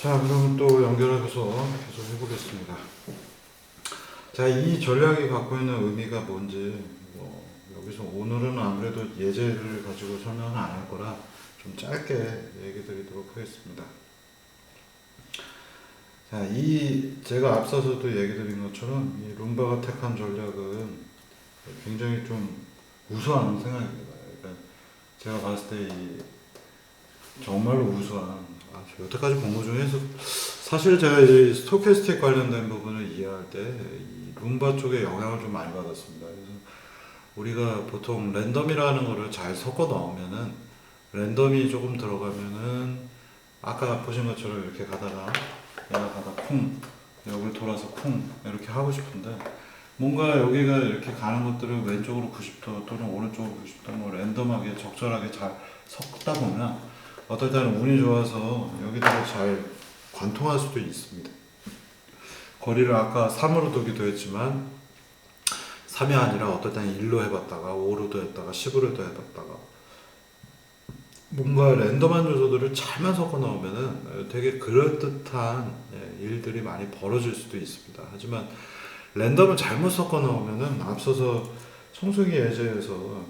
자, 그러면 또 연결해서 계속 해보겠습니다. 자, 이 전략이 갖고 있는 의미가 뭔지, 여기서 오늘은 아무래도 예제를 가지고 설명은 안 할 거라 좀 짧게 얘기 드리도록 하겠습니다. 자, 제가 앞서서도 얘기 드린 것처럼 이 룸바가 택한 전략은 굉장히 좀 우수한 생각입니다. 그러니까 제가 봤을 때 정말로 우수한, 여태까지 본 것 중에서 사실 제가 이제 스토캐스틱 관련된 부분을 이해할 때 이 룸바 쪽에 영향을 좀 많이 받았습니다. 그래서 우리가 보통 랜덤이라는 거를 잘 섞어 넣으면은, 랜덤이 조금 들어가면은 아까 보신 것처럼 이렇게 가다가 내가 가다 쿵, 여기 돌아서 쿵 이렇게 하고 싶은데, 뭔가 여기가 이렇게 가는 것들을 왼쪽으로 90도 또는 오른쪽으로 90도 뭐 랜덤하게 적절하게 잘 섞다 보면 어떨 때는 운이 좋아서 여기다가 잘 관통할 수도 있습니다. 거리를 아까 3으로 두기도 했지만 3이 아니라 어떨 때는 1로 해봤다가 5로도 했다가 10으로도 해봤다가 뭔가 랜덤한 요소들을 잘만 섞어 넣으면은 되게 그럴듯한 일들이 많이 벌어질 수도 있습니다. 하지만 랜덤을 잘못 섞어 넣으면은 앞서서 청소기 예제에서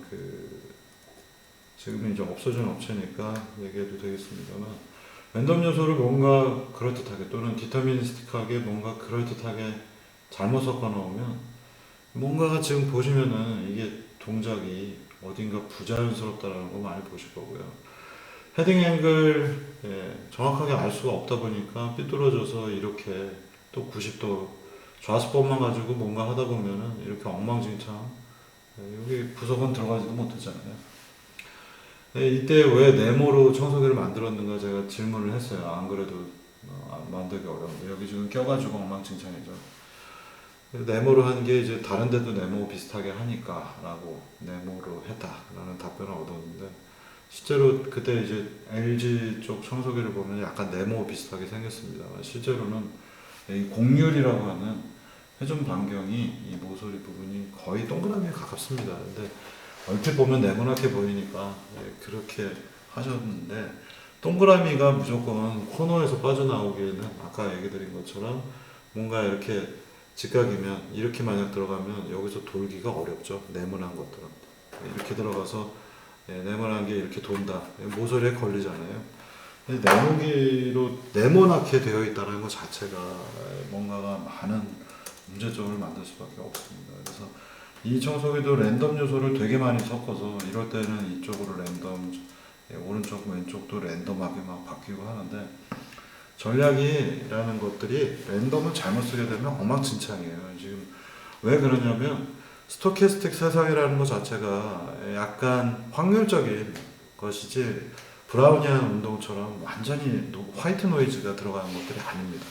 지금 이제 없어진 업체니까 얘기해도 되겠습니다만, 랜덤 요소를 뭔가 그럴듯하게 또는 디터미니스틱하게 뭔가 그럴듯하게 잘못 섞어 넣으면 뭔가가 지금 보시면은 이게 동작이 어딘가 부자연스럽다라는 거 많이 보실 거고요. 헤딩 앵글 정확하게 알 수가 없다 보니까 삐뚤어져서 이렇게 또 90도 좌수법만 가지고 뭔가 하다 보면은 이렇게 엉망진창, 여기 구석은 들어가지도 못했잖아요. 이때 왜 네모로 청소기를 만들었는가 제가 질문을 했어요. 안 그래도 만들기 어려운데 여기 지금 껴가지고 엉망진창이죠. 네모로 한 게 이제 다른 데도 네모 비슷하게 하니까 라고 네모로 했다라는 답변을 얻었는데, 실제로 그때 이제 LG 쪽 청소기를 보면 약간 네모 비슷하게 생겼습니다. 실제로는 이 곡률이라고 하는 회전 반경이 이 모서리 부분이 거의 동그라미에 가깝습니다. 근데 얼핏 보면 네모나게 보이니까 그렇게 하셨는데, 동그라미가 무조건 코너에서 빠져나오기에는 아까 얘기 드린 것처럼 뭔가 이렇게 직각이면 이렇게 만약 들어가면 여기서 돌기가 어렵죠. 네모난 것들은 이렇게 들어가서 네모난 게 이렇게 돈다, 모서리에 걸리잖아요. 네모기로 네모나게 되어 있다는 것 자체가 뭔가가 많은 문제점을 만들 수밖에 없습니다. 그래서 이 청소기도 랜덤 요소를 되게 많이 섞어서 이럴 때는 이쪽으로 랜덤, 오른쪽 왼쪽도 랜덤하게 막 바뀌고 하는데, 전략이라는 것들이 랜덤을 잘못 쓰게 되면 엉망진창이에요. 지금 왜 그러냐면 스토캐스틱 세상이라는 것 자체가 약간 확률적인 것이지 브라우니안 운동처럼 완전히 화이트 노이즈가 들어가는 것들이 아닙니다.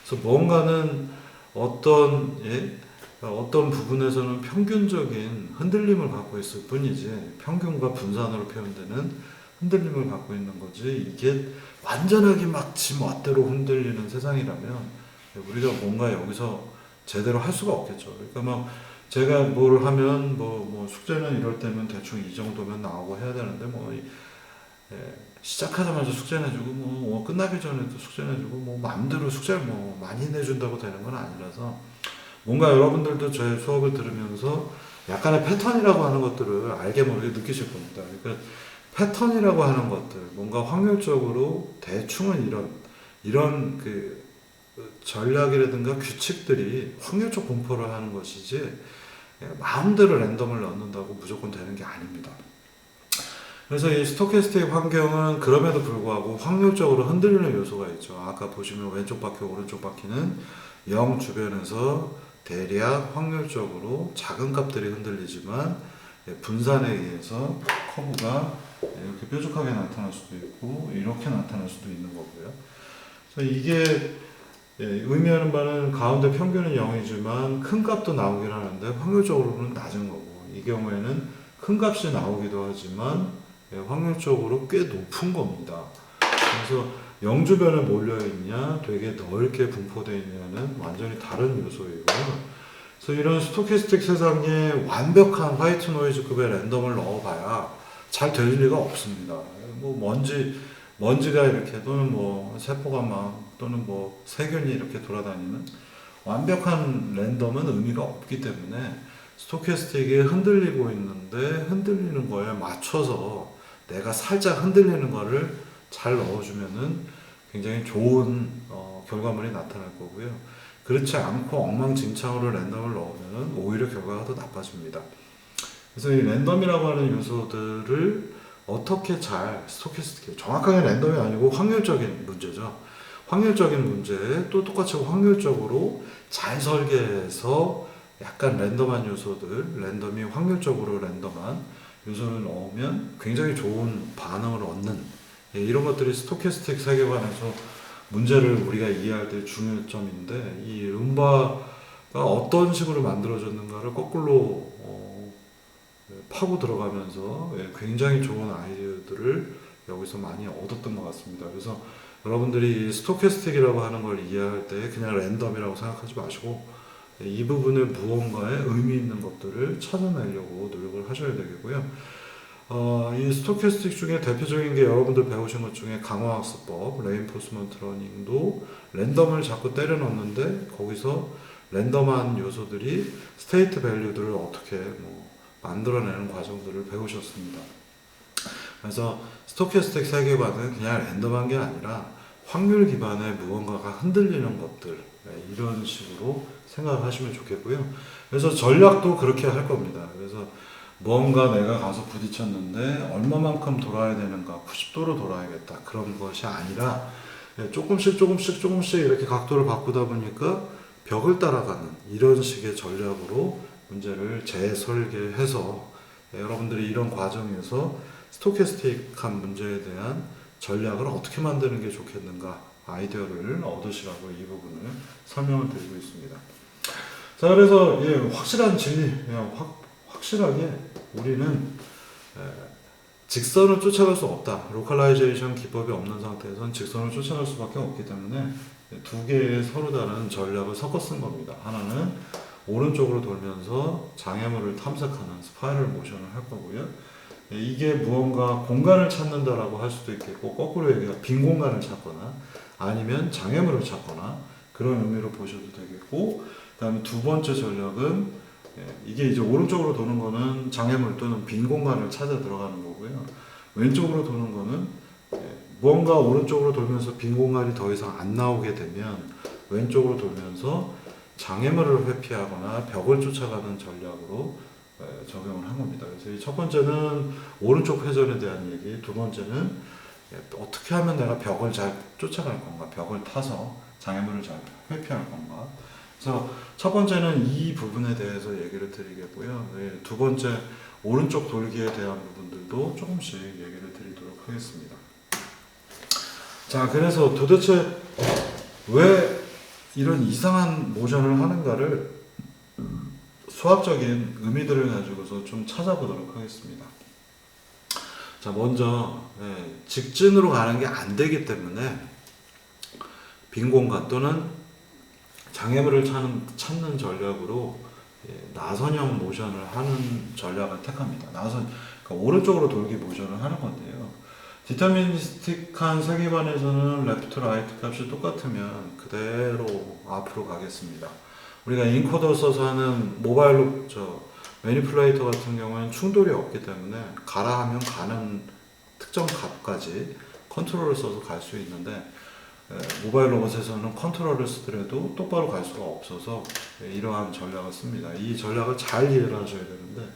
그래서 뭔가는 어떤 부분에서는 평균적인 흔들림을 갖고 있을 뿐이지, 평균과 분산으로 표현되는 흔들림을 갖고 있는 거지, 이게 완전하게 막 지 멋대로 흔들리는 세상이라면 우리가 뭔가 여기서 제대로 할 수가 없겠죠. 그러니까 막 제가 뭘 하면 뭐 숙제는 이럴 때면 대충 이 정도면 나오고 해야 되는데 시작하자마자 숙제 내주고 끝나기 전에도 숙제 내주고 마음대로 숙제를 많이 내준다고 되는 건 아니라서, 뭔가 여러분들도 제 수업을 들으면서 약간의 패턴이라고 하는 것들을 알게 모르게 느끼실 겁니다. 그러니까 패턴이라고 하는 것들, 뭔가 확률적으로 대충은 이런 전략이라든가 규칙들이 확률적 분포를 하는 것이지 마음대로 랜덤을 넣는다고 무조건 되는 게 아닙니다. 그래서 이 스토캐스틱 환경은 그럼에도 불구하고 확률적으로 흔들리는 요소가 있죠. 아까 보시면 왼쪽 바퀴, 오른쪽 바퀴는 0 주변에서 대략 확률적으로 작은 값들이 흔들리지만 분산에 의해서 커브가 이렇게 뾰족하게 나타날 수도 있고 이렇게 나타날 수도 있는 거고요. 그래서 이게 의미하는 바는 가운데 평균은 0이지만 큰 값도 나오긴 하는데 확률적으로는 낮은 거고, 이 경우에는 큰 값이 나오기도 하지만 확률적으로 꽤 높은 겁니다. 그래서 0 주변에 몰려있냐 되게 넓게 분포되어 있냐는 완전히 다른 요소이고요. 그래서 이런 스토캐스틱 세상에 완벽한 화이트 노이즈급의 랜덤을 넣어봐야 잘 될 리가 없습니다. 먼지 먼지가 이렇게 또는 뭐 세포가 막 또는 뭐 세균이 이렇게 돌아다니는 완벽한 랜덤은 의미가 없기 때문에 스토캐스틱이 흔들리고 있는데 흔들리는 거에 맞춰서 내가 살짝 흔들리는 거를 잘 넣어주면은 굉장히 좋은 결과물이 나타날 거고요. 그렇지 않고 엉망진창으로 랜덤을 넣으면 오히려 결과가 더 나빠집니다. 그래서 이 랜덤이라고 하는 요소들을 어떻게 잘 스토캐스틱, 정확하게 랜덤이 아니고 확률적인 문제죠. 확률적인 문제에 또 똑같이 확률적으로 잘 설계해서 약간 랜덤한 요소들, 랜덤이 확률적으로 랜덤한 요소를 넣으면 굉장히 좋은 반응을 얻는, 이런 것들이 스토캐스틱 세계관에서 문제를 우리가 이해할 때 중요점인데, 이 룸바가 어떤 식으로 만들어졌는가를 거꾸로 파고 들어가면서 굉장히 좋은 아이디어들을 여기서 많이 얻었던 것 같습니다. 그래서 여러분들이 스토캐스틱이라고 하는 걸 이해할 때 그냥 랜덤이라고 생각하지 마시고 이 부분에 무언가의 의미 있는 것들을 찾아내려고 노력을 하셔야 되겠고요. 이 스토캐스틱 중에 대표적인 게 여러분들 배우신 것 중에 강화학습법, 레인포스먼트 러닝도 랜덤을 자꾸 때려 넣는데 거기서 랜덤한 요소들이 스테이트 밸류들을 어떻게 만들어내는 과정들을 배우셨습니다. 그래서 스토캐스틱 세계관은 그냥 랜덤한 게 아니라 확률 기반의 무언가가 흔들리는 것들, 이런 식으로 생각하시면 좋겠고요. 그래서 전략도 그렇게 할 겁니다. 그래서 무언가 내가 가서 부딪혔는데 얼마만큼 돌아야 되는가, 90도로 돌아야겠다, 그런 것이 아니라 조금씩 이렇게 각도를 바꾸다 보니까 벽을 따라가는 이런 식의 전략으로 문제를 재설계해서 여러분들이 이런 과정에서 스토캐스틱한 문제에 대한 전략을 어떻게 만드는 게 좋겠는가, 아이디어를 얻으시라고 이 부분을 설명을 드리고 있습니다. 자, 그래서 확실한 진리, 확실하게 우리는 직선을 쫓아갈 수 없다. 로컬라이제이션 기법이 없는 상태에서는 직선을 쫓아갈 수밖에 없기 때문에 두 개의 서로 다른 전략을 섞어 쓴 겁니다. 하나는 오른쪽으로 돌면서 장애물을 탐색하는 스파이럴 모션을 할 거고요. 이게 무언가 공간을 찾는다라고 할 수도 있겠고, 거꾸로 얘기가 빈 공간을 찾거나 아니면 장애물을 찾거나 그런 의미로 보셔도 되겠고, 그 다음에 두 번째 전략은 이게 이제 오른쪽으로 도는 거는 장애물 또는 빈 공간을 찾아 들어가는 거고요. 왼쪽으로 도는 거는 무언가 오른쪽으로 돌면서 빈 공간이 더 이상 안 나오게 되면 왼쪽으로 돌면서 장애물을 회피하거나 벽을 쫓아가는 전략으로 적용을 한 겁니다. 그래서 이 첫 번째는 오른쪽 회전에 대한 얘기, 두 번째는 어떻게 하면 내가 벽을 잘 쫓아갈 건가, 벽을 타서 장애물을 잘 회피할 건가. 그래서 첫 번째는 이 부분에 대해서 얘기를 드리겠고요. 두 번째 오른쪽 돌기에 대한 부분들도 조금씩 얘기를 드리도록 하겠습니다. 자, 그래서 도대체 왜 이런 이상한 모션을 하는가를 수학적인 의미들을 가지고서 좀 찾아보도록 하겠습니다. 자, 먼저 직진으로 가는 게 안 되기 때문에 빈 공간 또는 장애물을 찾는 전략으로 나선형 모션을 하는 전략을 택합니다. 그러니까 오른쪽으로 돌기 모션을 하는 건데요. 디터미니스틱한 세계관에서는 레프트 라이트 값이 똑같으면 그대로 앞으로 가겠습니다. 우리가 인코더 써서 하는 모바일로 매니플레이터 같은 경우에는 충돌이 없기 때문에 가라 하면 가는 특정 값까지 컨트롤을 써서 갈 수 있는데, 모바일 로봇에서는 컨트롤을 쓰더라도 똑바로 갈 수가 없어서 이러한 전략을 씁니다. 이 전략을 잘 이해를 하셔야 되는데,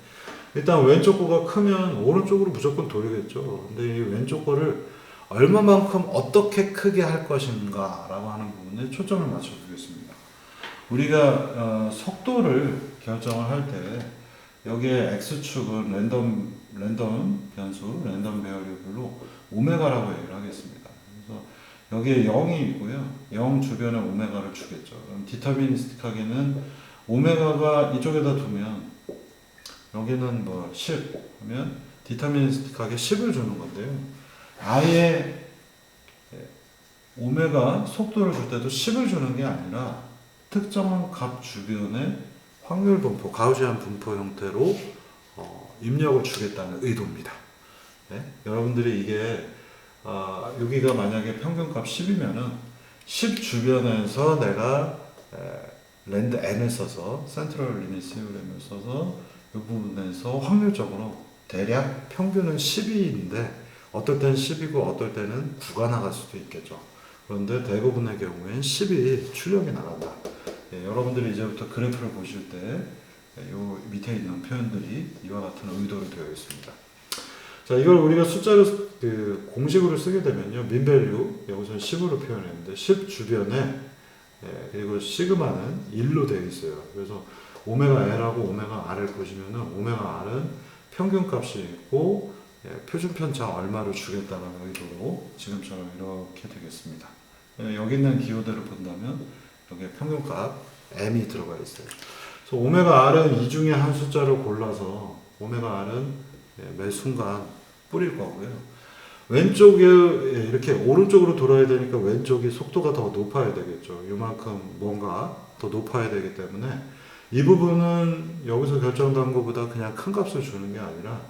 일단 왼쪽 거가 크면 오른쪽으로 무조건 돌리겠죠. 근데 이 왼쪽 거를 얼마만큼 어떻게 크게 할 것인가 라고 하는 부분에 초점을 맞춰주겠습니다. 우리가 속도를 결정을 할 때 여기에 X축은 랜덤 변수, 랜덤 베어리블로 오메가라고 얘기를 하겠습니다. 그래서 여기에 0이 있고요. 0 주변에 오메가를 주겠죠. 그럼 디터미니스틱하게는 오메가가 이쪽에다 두면 여기는 10 하면 디터미니스틱하게 10을 주는 건데요. 아예 오메가 속도를 줄 때도 10을 주는 게 아니라 특정한 값 주변에 확률 분포, 가우시안 분포 형태로 입력을 주겠다는 의도입니다. 네? 여러분들이 이게 여기가 만약에 평균값 10이면은 10 주변에서 내가 랜드 n을 써서 센트럴 리밋 시스템을 써서 이 부분에서 확률적으로 대략 평균은 12인데 어떨 때는 10이고 어떨 때는 9가 나갈 수도 있겠죠. 그런데 대부분의 경우엔 10이 출력이 나간다. 여러분들이 이제부터 그래프를 보실 때 요 밑에 있는 표현들이 이와 같은 의도로 되어 있습니다. 자, 이걸 우리가 숫자로 공식으로 쓰게 되면요, 민밸류 여기서 10으로 표현했는데 10 주변에 그리고 시그마는 1로 되어 있어요. 그래서 오메가 L하고 오메가 R을 보시면은 오메가 R은 평균값이 있고 표준 편차 얼마를 주겠다는 의도로 지금처럼 이렇게 되겠습니다. 여기 있는 기호대로 본다면 여기에 평균값 M이 들어가 있어요. 그래서 오메가 R은 이 중에 한 숫자를 골라서 오메가 R은 매 순간 뿌릴 거고요. 왼쪽에 이렇게 오른쪽으로 돌아야 되니까 왼쪽이 속도가 더 높아야 되겠죠. 이만큼 뭔가 더 높아야 되기 때문에 이 부분은 여기서 결정된 것보다 그냥 큰 값을 주는 게 아니라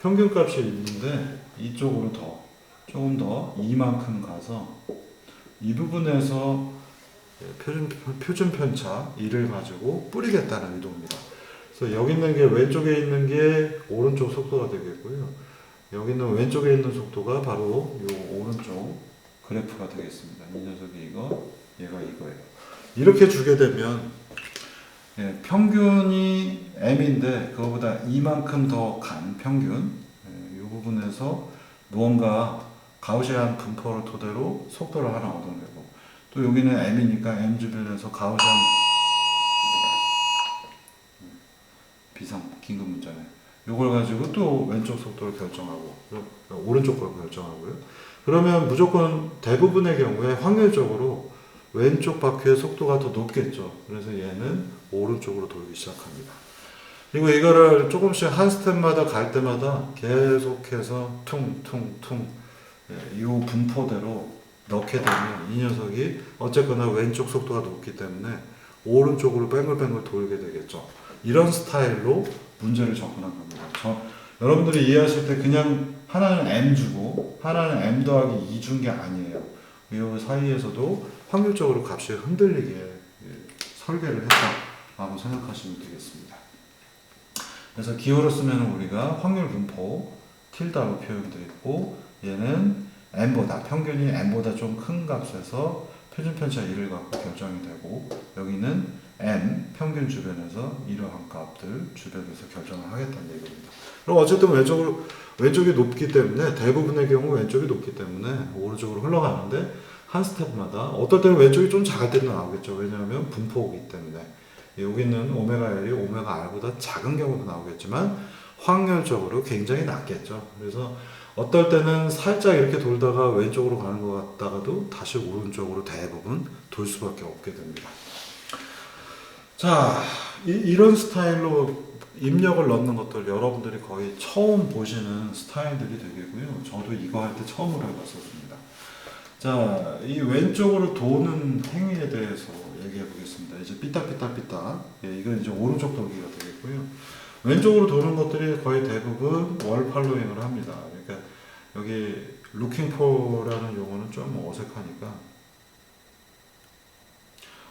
평균 값이 있는데 이쪽으로 조금 더 이만큼 가서 이 부분에서 표준 편차 2를 가지고 뿌리겠다는 의도입니다. 그래서 여기 있는 게 왼쪽에 있는 게 오른쪽 속도가 되겠고요. 여기 있는 왼쪽에 있는 속도가 바로 이 오른쪽 그래프가 되겠습니다. 이 녀석이 이거, 얘가 이거예요. 이렇게 주게 되면 평균이 m인데 그거보다 이만큼 더 간 평균, 이 부분에서 무언가 가우시안 분포를 토대로 속도를 하나 얻어내고 또 여기는 m이니까 m 주변에서 가우시안 비상 긴급 문자네. 이걸 가지고 또 왼쪽 속도를 결정하고 오른쪽 걸 결정하고요. 그러면 무조건 대부분의 경우에 확률적으로 왼쪽 바퀴의 속도가 더 높겠죠. 그래서 얘는 오른쪽으로 돌기 시작합니다. 그리고 이거를 조금씩 한 스텝마다 갈 때마다 계속해서 퉁퉁퉁 이 분포대로 넣게 되면 이 녀석이 어쨌거나 왼쪽 속도가 높기 때문에 오른쪽으로 뱅글뱅글 돌게 되겠죠. 이런 스타일로 문제를 접근한 겁니다. 여러분들이 이해하실 때 그냥 하나는 m 주고 하나는 m 더하기 2 준 게 아니에요. 이 사이에서도 확률적으로 값이 흔들리게 설계를 했다라고 생각하시면 되겠습니다. 그래서 기호로 쓰면 우리가 확률 분포 틸다로 표현되어 있고 얘는 m보다 평균이 m보다 좀 큰 값에서 표준 편차 1을 갖고 결정이 되고 여기는 m 평균 주변에서 이러한 값들 주변에서 결정을 하겠다는 얘기입니다. 그럼 어쨌든 왼쪽이 높기 때문에 대부분의 경우 왼쪽이 높기 때문에 오른쪽으로 흘러가는데 한 스텝마다 어떨 때는 왼쪽이 좀 작을 때도 나오겠죠. 왜냐하면 분포이기 때문에 여기 있는 오메가 L이 오메가 R보다 작은 경우도 나오겠지만 확률적으로 굉장히 낮겠죠. 그래서 어떨 때는 살짝 이렇게 돌다가 왼쪽으로 가는 것 같다가도 다시 오른쪽으로 대부분 돌 수밖에 없게 됩니다. 자, 이런 스타일로 입력을 넣는 것들 여러분들이 거의 처음 보시는 스타일들이 되겠고요. 저도 이거 할 때 처음으로 해봤었습니다. 자, 이 왼쪽으로 도는 행위에 대해서 얘기해 보겠습니다. 이제 삐딱삐딱삐딱. 이건 이제 오른쪽 돌기가 되겠고요. 왼쪽으로 도는 것들이 거의 대부분 월 팔로잉을 합니다. 그러니까 여기 looking for라는 용어는 좀 어색하니까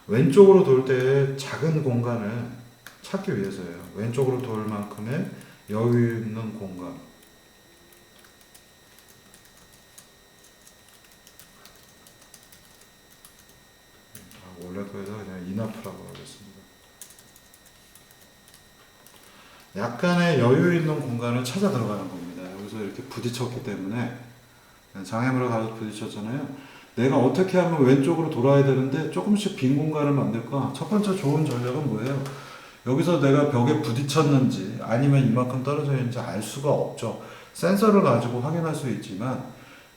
왼쪽으로 돌 때 작은 공간을 찾기 위해서예요. 왼쪽으로 돌 만큼의 여유 있는 공간. 원래 거에다 그냥 인하프라고 하겠습니다. 약간의 여유 있는 공간을 찾아 들어가는 겁니다. 여기서 이렇게 부딪혔기 때문에 장애물에 가서 부딪혔잖아요. 내가 어떻게 하면 왼쪽으로 돌아야 되는데 조금씩 빈 공간을 만들까? 첫 번째 좋은 전략은 뭐예요? 여기서 내가 벽에 부딪혔는지 아니면 이만큼 떨어져 있는지 알 수가 없죠. 센서를 가지고 확인할 수 있지만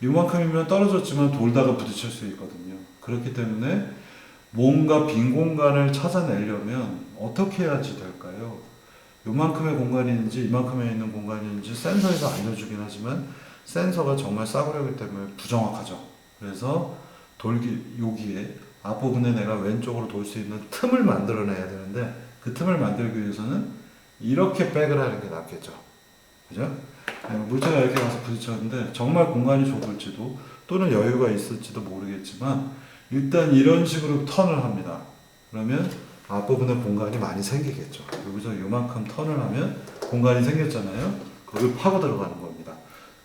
이만큼이면 떨어졌지만 돌다가 부딪힐 수 있거든요. 그렇기 때문에 뭔가 빈 공간을 찾아내려면 어떻게 해야지 될까요? 요만큼의 공간이 있는지 이만큼에 있는 공간이 있는지 센서에서 알려주긴 하지만 센서가 정말 싸구려기 때문에 부정확하죠. 그래서 여기에 앞부분에 내가 왼쪽으로 돌 수 있는 틈을 만들어내야 되는데 그 틈을 만들기 위해서는 이렇게 백을 하는 게 낫겠죠. 그죠? 물체가 이렇게 가서 부딪혔는데 정말 공간이 좁을지도 또는 여유가 있을지도 모르겠지만 일단 이런 식으로 턴을 합니다. 그러면 앞부분에 공간이 많이 생기겠죠. 여기서 요만큼 턴을 하면 공간이 생겼잖아요. 거기를 파고 들어가는 겁니다.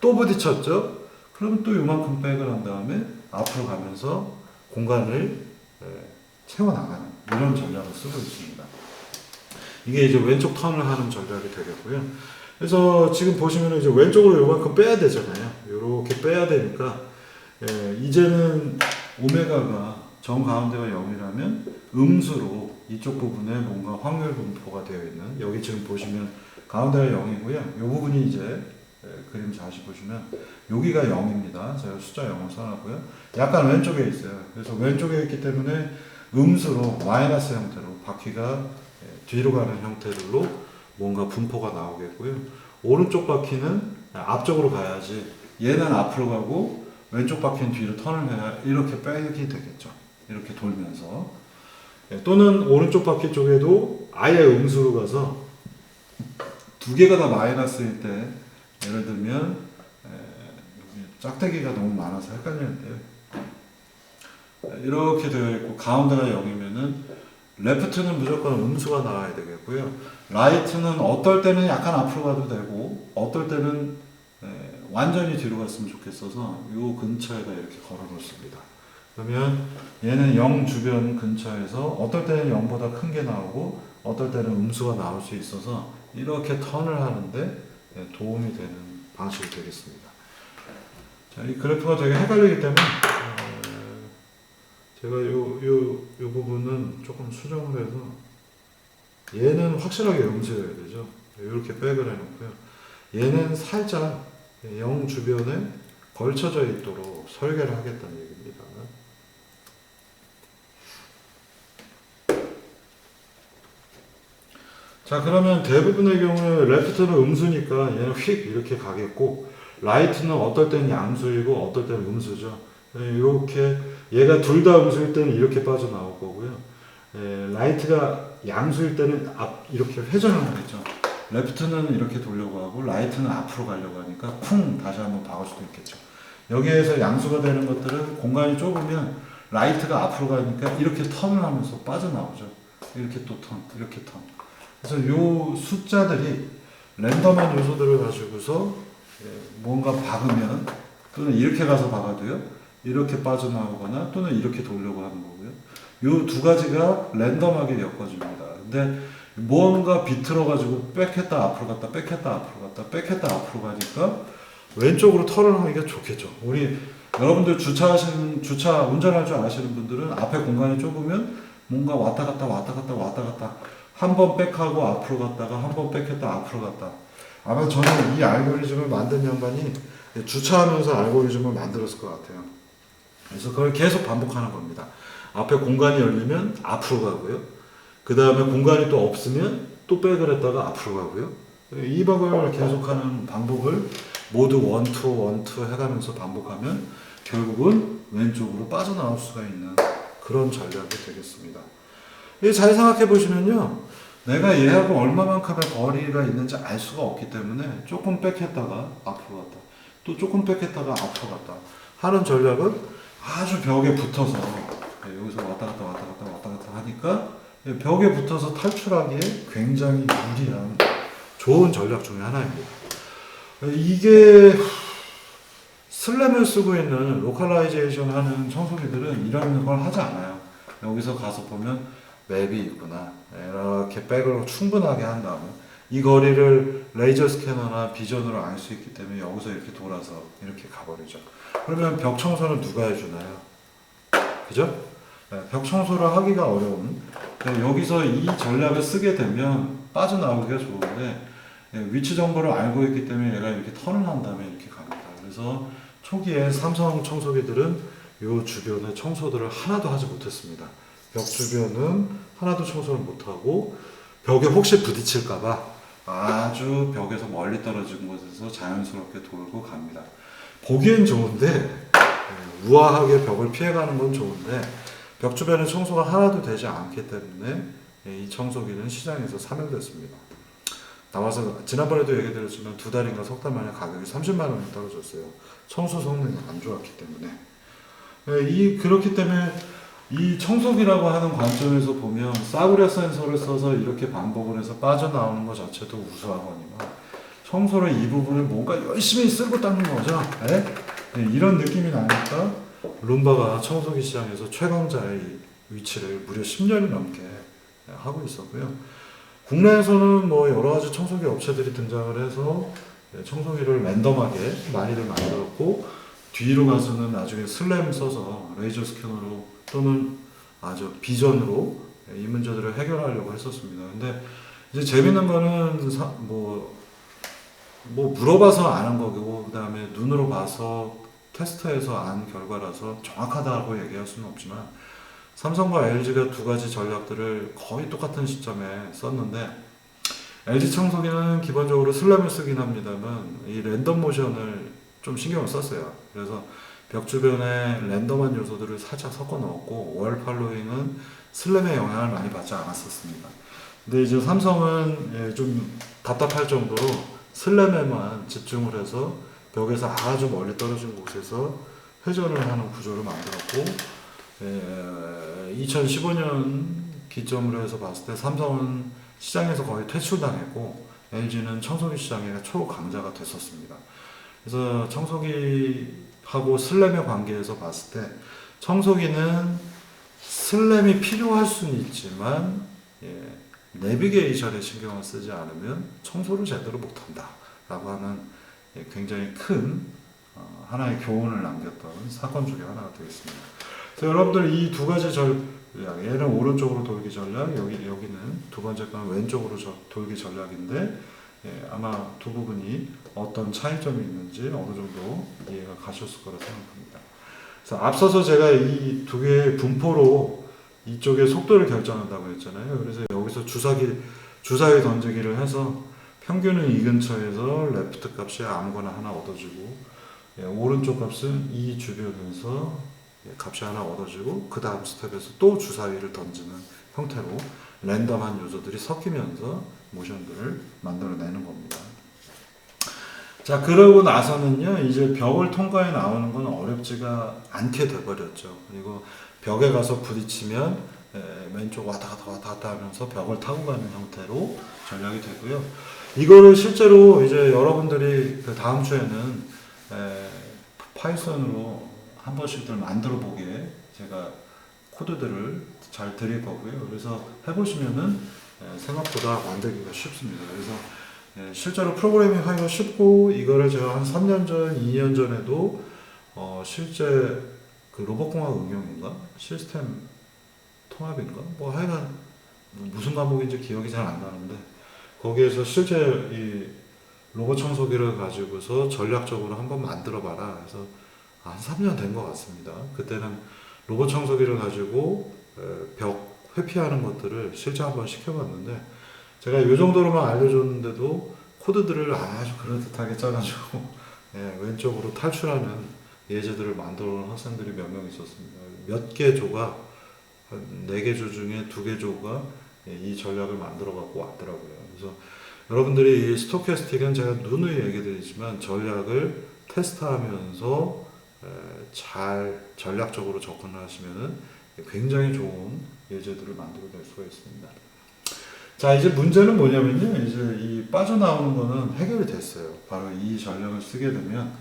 또 부딪혔죠? 그러면 또 요만큼 백을 한 다음에 앞으로 가면서 공간을 채워나가는 이런 전략을 쓰고 있습니다. 이게 이제 왼쪽 턴을 하는 전략이 되겠고요. 그래서 지금 보시면 이제 왼쪽으로 요만큼 빼야 되잖아요. 이렇게 빼야 되니까 이제는 오메가가 정 가운데가 0이라면 음수로 이쪽 부분에 뭔가 확률 분포가 되어 있는, 여기 지금 보시면 가운데가 0이고요. 이 부분이 이제 그림 다시 보시면 여기가 0입니다. 제가 숫자 0을 써놨고요. 약간 왼쪽에 있어요. 그래서 왼쪽에 있기 때문에 음수로 마이너스 형태로 바퀴가 뒤로 가는 형태들로 뭔가 분포가 나오겠고요. 오른쪽 바퀴는 앞쪽으로 가야지, 얘는 앞으로 가고 왼쪽 바퀴는 뒤로 턴을 해야 이렇게 백이 되겠죠. 이렇게 돌면서. 또는 오른쪽 바퀴 쪽에도 아예 음수로 가서 두 개가 다 마이너스일 때, 예를 들면 여기 짝대기가 너무 많아서 헷갈리는데요. 이렇게 되어 있고 가운데가 0이면은 레프트는 무조건 음수가 나와야 되겠고요. 라이트는 어떨 때는 약간 앞으로 가도 되고 어떨 때는 완전히 뒤로 갔으면 좋겠어서 이 근처에다 이렇게 걸어 놓습니다. 그러면 얘는 0 주변 근처에서 어떨 때는 0보다 큰 게 나오고 어떨 때는 음수가 나올 수 있어서 이렇게 턴을 하는데 도움이 되는 방식이 되겠습니다. 자, 이 그래프가 되게 헷갈리기 때문에 제가 요 부분은 조금 수정을 해서 얘는 확실하게 음수여야 되죠. 이렇게 백을 해놓고요. 얘는 살짝 0 주변에 걸쳐져 있도록 설계를 하겠다는 얘기입니다. 자, 그러면 대부분의 경우에 레프트는 음수니까 얘는 휙 이렇게 가겠고, 라이트는 어떨 때는 양수이고 어떨 때는 음수죠. 이렇게 얘가 둘 다 음수일 때는 이렇게 빠져나올 거고요. 라이트가 양수일 때는 이렇게 회전을 하겠죠. 레프트는 이렇게 돌려고 하고 라이트는 앞으로 가려고 하니까 쿵 다시 한번 박을 수도 있겠죠. 여기에서 양수가 되는 것들은 공간이 좁으면 라이트가 앞으로 가니까 이렇게 턴을 하면서 빠져나오죠. 이렇게 또 턴, 이렇게 턴. 그래서 요 숫자들이 랜덤한 요소들을 가지고서 뭔가 박으면 또는 이렇게 가서 박아도요, 이렇게 빠져나오거나 또는 이렇게 돌려고 하는 거고요. 요 두 가지가 랜덤하게 엮어집니다. 근데 뭔가 비틀어 가지고 빽했다 앞으로 갔다 빽했다 앞으로 갔다 빽했다 앞으로 가니까 왼쪽으로 턴을 하기가 좋겠죠. 우리 여러분들 주차 운전할 줄 아시는 분들은 앞에 공간이 좁으면 뭔가 왔다 갔다 왔다 갔다 왔다 갔다 한 번 빽하고 앞으로 갔다가 한 번 빽했다 앞으로 갔다. 아마 저는 이 알고리즘을 만든 양반이 주차하면서 알고리즘을 만들었을 것 같아요. 그래서 그걸 계속 반복하는 겁니다. 앞에 공간이 열리면 앞으로 가고요. 그 다음에 공간이 또 없으면 또 백을 했다가 앞으로 가고요. 이 방법을 계속하는 방법을 모두 원투 해가면서 반복하면 결국은 왼쪽으로 빠져나올 수가 있는 그런 전략이 되겠습니다. 잘 생각해 보시면요, 내가 얘하고 얼마만큼의 거리가 있는지 알 수가 없기 때문에 조금 백했다가 앞으로 갔다, 또 조금 백했다가 앞으로 갔다 하는 전략은 아주 벽에 붙어서 여기서 왔다 갔다 왔다 갔다 왔다 갔다 하니까 벽에 붙어서 탈출하기에 굉장히 유리한 좋은 전략 중에 하나입니다. 이게 슬램을 쓰고 있는 로컬라이제이션 하는 청소기들은 이런 걸 하지 않아요. 여기서 가서 보면 맵이 있구나, 이렇게 백을 충분하게 한 다음에 이 거리를 레이저 스캐너나 비전으로 알 수 있기 때문에 여기서 이렇게 돌아서 이렇게 가버리죠. 그러면 벽 청소는 누가 해주나요? 그죠? 벽 청소를 하기가 어려운, 여기서 이 전략을 쓰게 되면 빠져나오기가 좋은데 위치 정보를 알고 있기 때문에 얘가 이렇게 턴을 한 다음에 이렇게 갑니다. 그래서 초기에 삼성 청소기들은 이 주변에 청소들을 하나도 하지 못했습니다. 벽 주변은 하나도 청소를 못하고 벽에 혹시 부딪힐까봐 아주 벽에서 멀리 떨어진 곳에서 자연스럽게 돌고 갑니다. 보기엔 좋은데, 우아하게 벽을 피해가는 건 좋은데 벽 주변에 청소가 하나도 되지 않기 때문에 이 청소기는 시장에서 사멸됐습니다. 나와서 지난번에도 얘기 드렸지만 2달인가 석 달 만에 가격이 30만 원이 떨어졌어요. 청소 성능이 안 좋았기 때문에. 그렇기 때문에 이 청소기라고 하는 관점에서 보면 싸구려 센서를 써서 이렇게 반복을 해서 빠져나오는 것 자체도 우수하거니와 청소를 이 부분을 뭔가 열심히 쓸고 닦는 거죠. 이런 느낌이 나니까 룸바가 청소기 시장에서 최강자의 위치를 무려 10년이 넘게 하고 있었고요. 국내에서는 뭐 여러 가지 청소기 업체들이 등장을 해서 청소기를 랜덤하게 많이들 만들었고, 뒤로 가서는 나중에 슬램 써서 레이저 스캐너로 또는 아주 비전으로 이 문제들을 해결하려고 했었습니다. 근데 이제 재밌는 거는 뭐 물어봐서 아는 거고, 그 다음에 눈으로 봐서 테스트해서 안 결과라서 정확하다고 얘기할 수는 없지만, 삼성과 LG가 두 가지 전략들을 거의 똑같은 시점에 썼는데, LG 청소기는 기본적으로 슬램을 쓰긴 합니다만 이 랜덤 모션을 좀 신경을 썼어요. 그래서 벽 주변에 랜덤한 요소들을 살짝 섞어 넣었고, 월 팔로잉은 슬램의 영향을 많이 받지 않았었습니다. 근데 이제 삼성은 좀 답답할 정도로 슬램에만 집중을 해서 벽에서 아주 멀리 떨어진 곳에서 회전을 하는 구조를 만들었고, 2015년 기점으로 해서 봤을 때 삼성은 시장에서 거의 퇴출당했고, LG는 청소기 시장의 초강자가 됐었습니다. 그래서 청소기하고 슬램의 관계에서 봤을 때 청소기는 슬램이 필요할 수는 있지만 내비게이션에 신경을 쓰지 않으면 청소를 제대로 못한다 라고 하는 굉장히 큰 하나의 교훈을 남겼던 사건 중에 하나가 되겠습니다. 그래서 여러분들 이 두 가지 전략, 얘는 오른쪽으로 돌기 전략, 여기는 두 번째 건 왼쪽으로 돌기 전략인데, 아마 두 부분이 어떤 차이점이 있는지 어느 정도 이해가 가셨을 거라 생각합니다. 그래서 앞서서 제가 이 두 개의 분포로 이쪽의 속도를 결정한다고 했잖아요. 그래서 여기서 주사위 던지기를 해서 평균은 이 근처에서 레프트 값이 아무거나 하나 얻어지고, 오른쪽 값은 이 주변에서 값이 하나 얻어지고, 그 다음 스텝에서 또 주사위를 던지는 형태로 랜덤한 요소들이 섞이면서 모션들을 만들어내는 겁니다. 자, 그러고 나서는요, 이제 벽을 통과해 나오는 건 어렵지가 않게 돼버렸죠. 그리고 벽에 가서 부딪히면 왼쪽 왔다 갔다 하면서 벽을 타고 가는 형태로 전략이 되고요. 이거를 실제로 이제 여러분들이 그 다음 주에는 파이썬으로 한 번씩들 만들어 보게 제가 코드들을 잘 드릴 거고요. 그래서 해보시면은 생각보다 만들기가 쉽습니다. 그래서 실제로 프로그래밍 하기가 쉽고, 이거를 제가 한 3년 전, 2년 전에도 실제 그 로봇공학 응용인가? 시스템 통합인가? 뭐 하여간 무슨 과목인지 기억이 잘 안 나는데, 거기에서 실제 이 로봇 청소기를 가지고서 전략적으로 한번 만들어 봐라. 그래서 한 3년 된 것 같습니다. 그때는 로봇 청소기를 가지고 벽 회피하는 것들을 실제 한번 시켜봤는데, 제가 이 정도로만 알려줬는데도 코드들을 아주 그럴듯하게 짜가지고 왼쪽으로 탈출하는 예제들을 만들어 놓은 학생들이 몇 명 있었습니다. 몇 개 조가, 4개 조 중에 2개 조가 이 전략을 만들어 갖고 왔더라고요. 그래서 여러분들이 이 스토캐스틱은 제가 누누이 얘기 드리지만 전략을 테스트하면서 잘 전략적으로 접근을 하시면은 굉장히 좋은 예제들을 만들어낼 수가 있습니다. 자, 이제 문제는 뭐냐면요, 이제 이 빠져나오는 거는 해결이 됐어요. 바로 이 전략을 쓰게 되면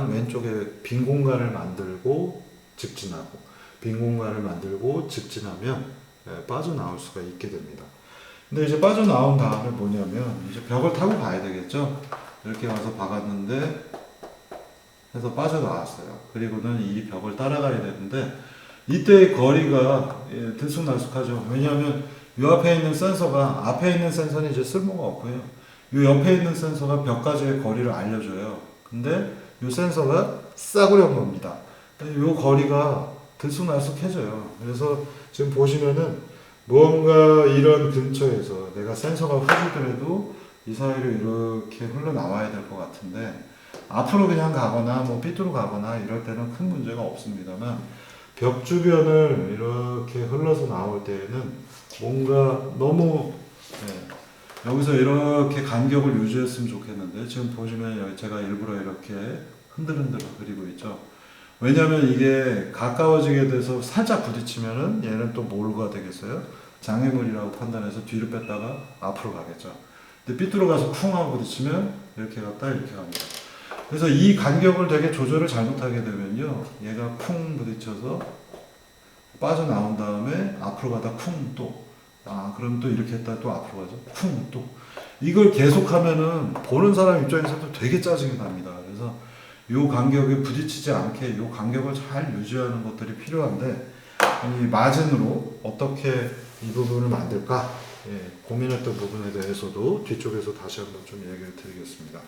왼쪽에 빈 공간을 만들고 직진하고, 빈 공간을 만들고 직진하면 빠져나올 수가 있게 됩니다. 근데 이제 빠져나온 다음에 뭐냐면 이제 벽을 타고 가야 되겠죠. 이렇게 와서 박았는데 해서 빠져나왔어요. 그리고는 이 벽을 따라가야 되는데, 이때의 거리가 들쑥날쑥하죠. 왜냐하면 이 앞에 있는 센서가, 앞에 있는 센서는 이제 쓸모가 없고요. 이 옆에 있는 센서가 벽까지의 거리를 알려줘요. 근데 이 센서가 싸구려인 겁니다. 이 거리가 들쑥날쑥해져요. 그래서 지금 보시면은 무언가 이런 근처에서 내가 센서가 흐르더라도 이 사이로 이렇게 흘러나와야 될 것 같은데, 앞으로 그냥 가거나 뭐 삐뚤어 가거나 이럴 때는 큰 문제가 없습니다만, 벽 주변을 이렇게 흘러서 나올 때에는 뭔가 너무 여기서 이렇게 간격을 유지했으면 좋겠는데 지금 보시면 제가 일부러 이렇게 흔들흔들 그리고 있죠. 왜냐면 이게 가까워지게 돼서 살짝 부딪히면은 얘는 또 뭐가 되겠어요? 장애물이라고 판단해서 뒤로 뺐다가 앞으로 가겠죠. 근데 삐뚤어 가서 쿵 하고 부딪히면 이렇게 갔다 이렇게 갑니다. 그래서 이 간격을 되게 조절을 잘못하게 되면요, 얘가 쿵 부딪혀서 빠져나온 다음에 앞으로 가다 쿵 또, 그럼 또 이렇게 했다 또 앞으로 가죠. 쿵 또. 이걸 계속하면은 보는 사람 입장에서도 되게 짜증이 납니다. 그래서 요 간격에 부딪히지 않게 요 간격을 잘 유지하는 것들이 필요한데, 이 마진으로 어떻게 이 부분을 만들까? 예, 고민했던 부분에 대해서도 뒤쪽에서 다시 한번 좀 얘기를 드리겠습니다.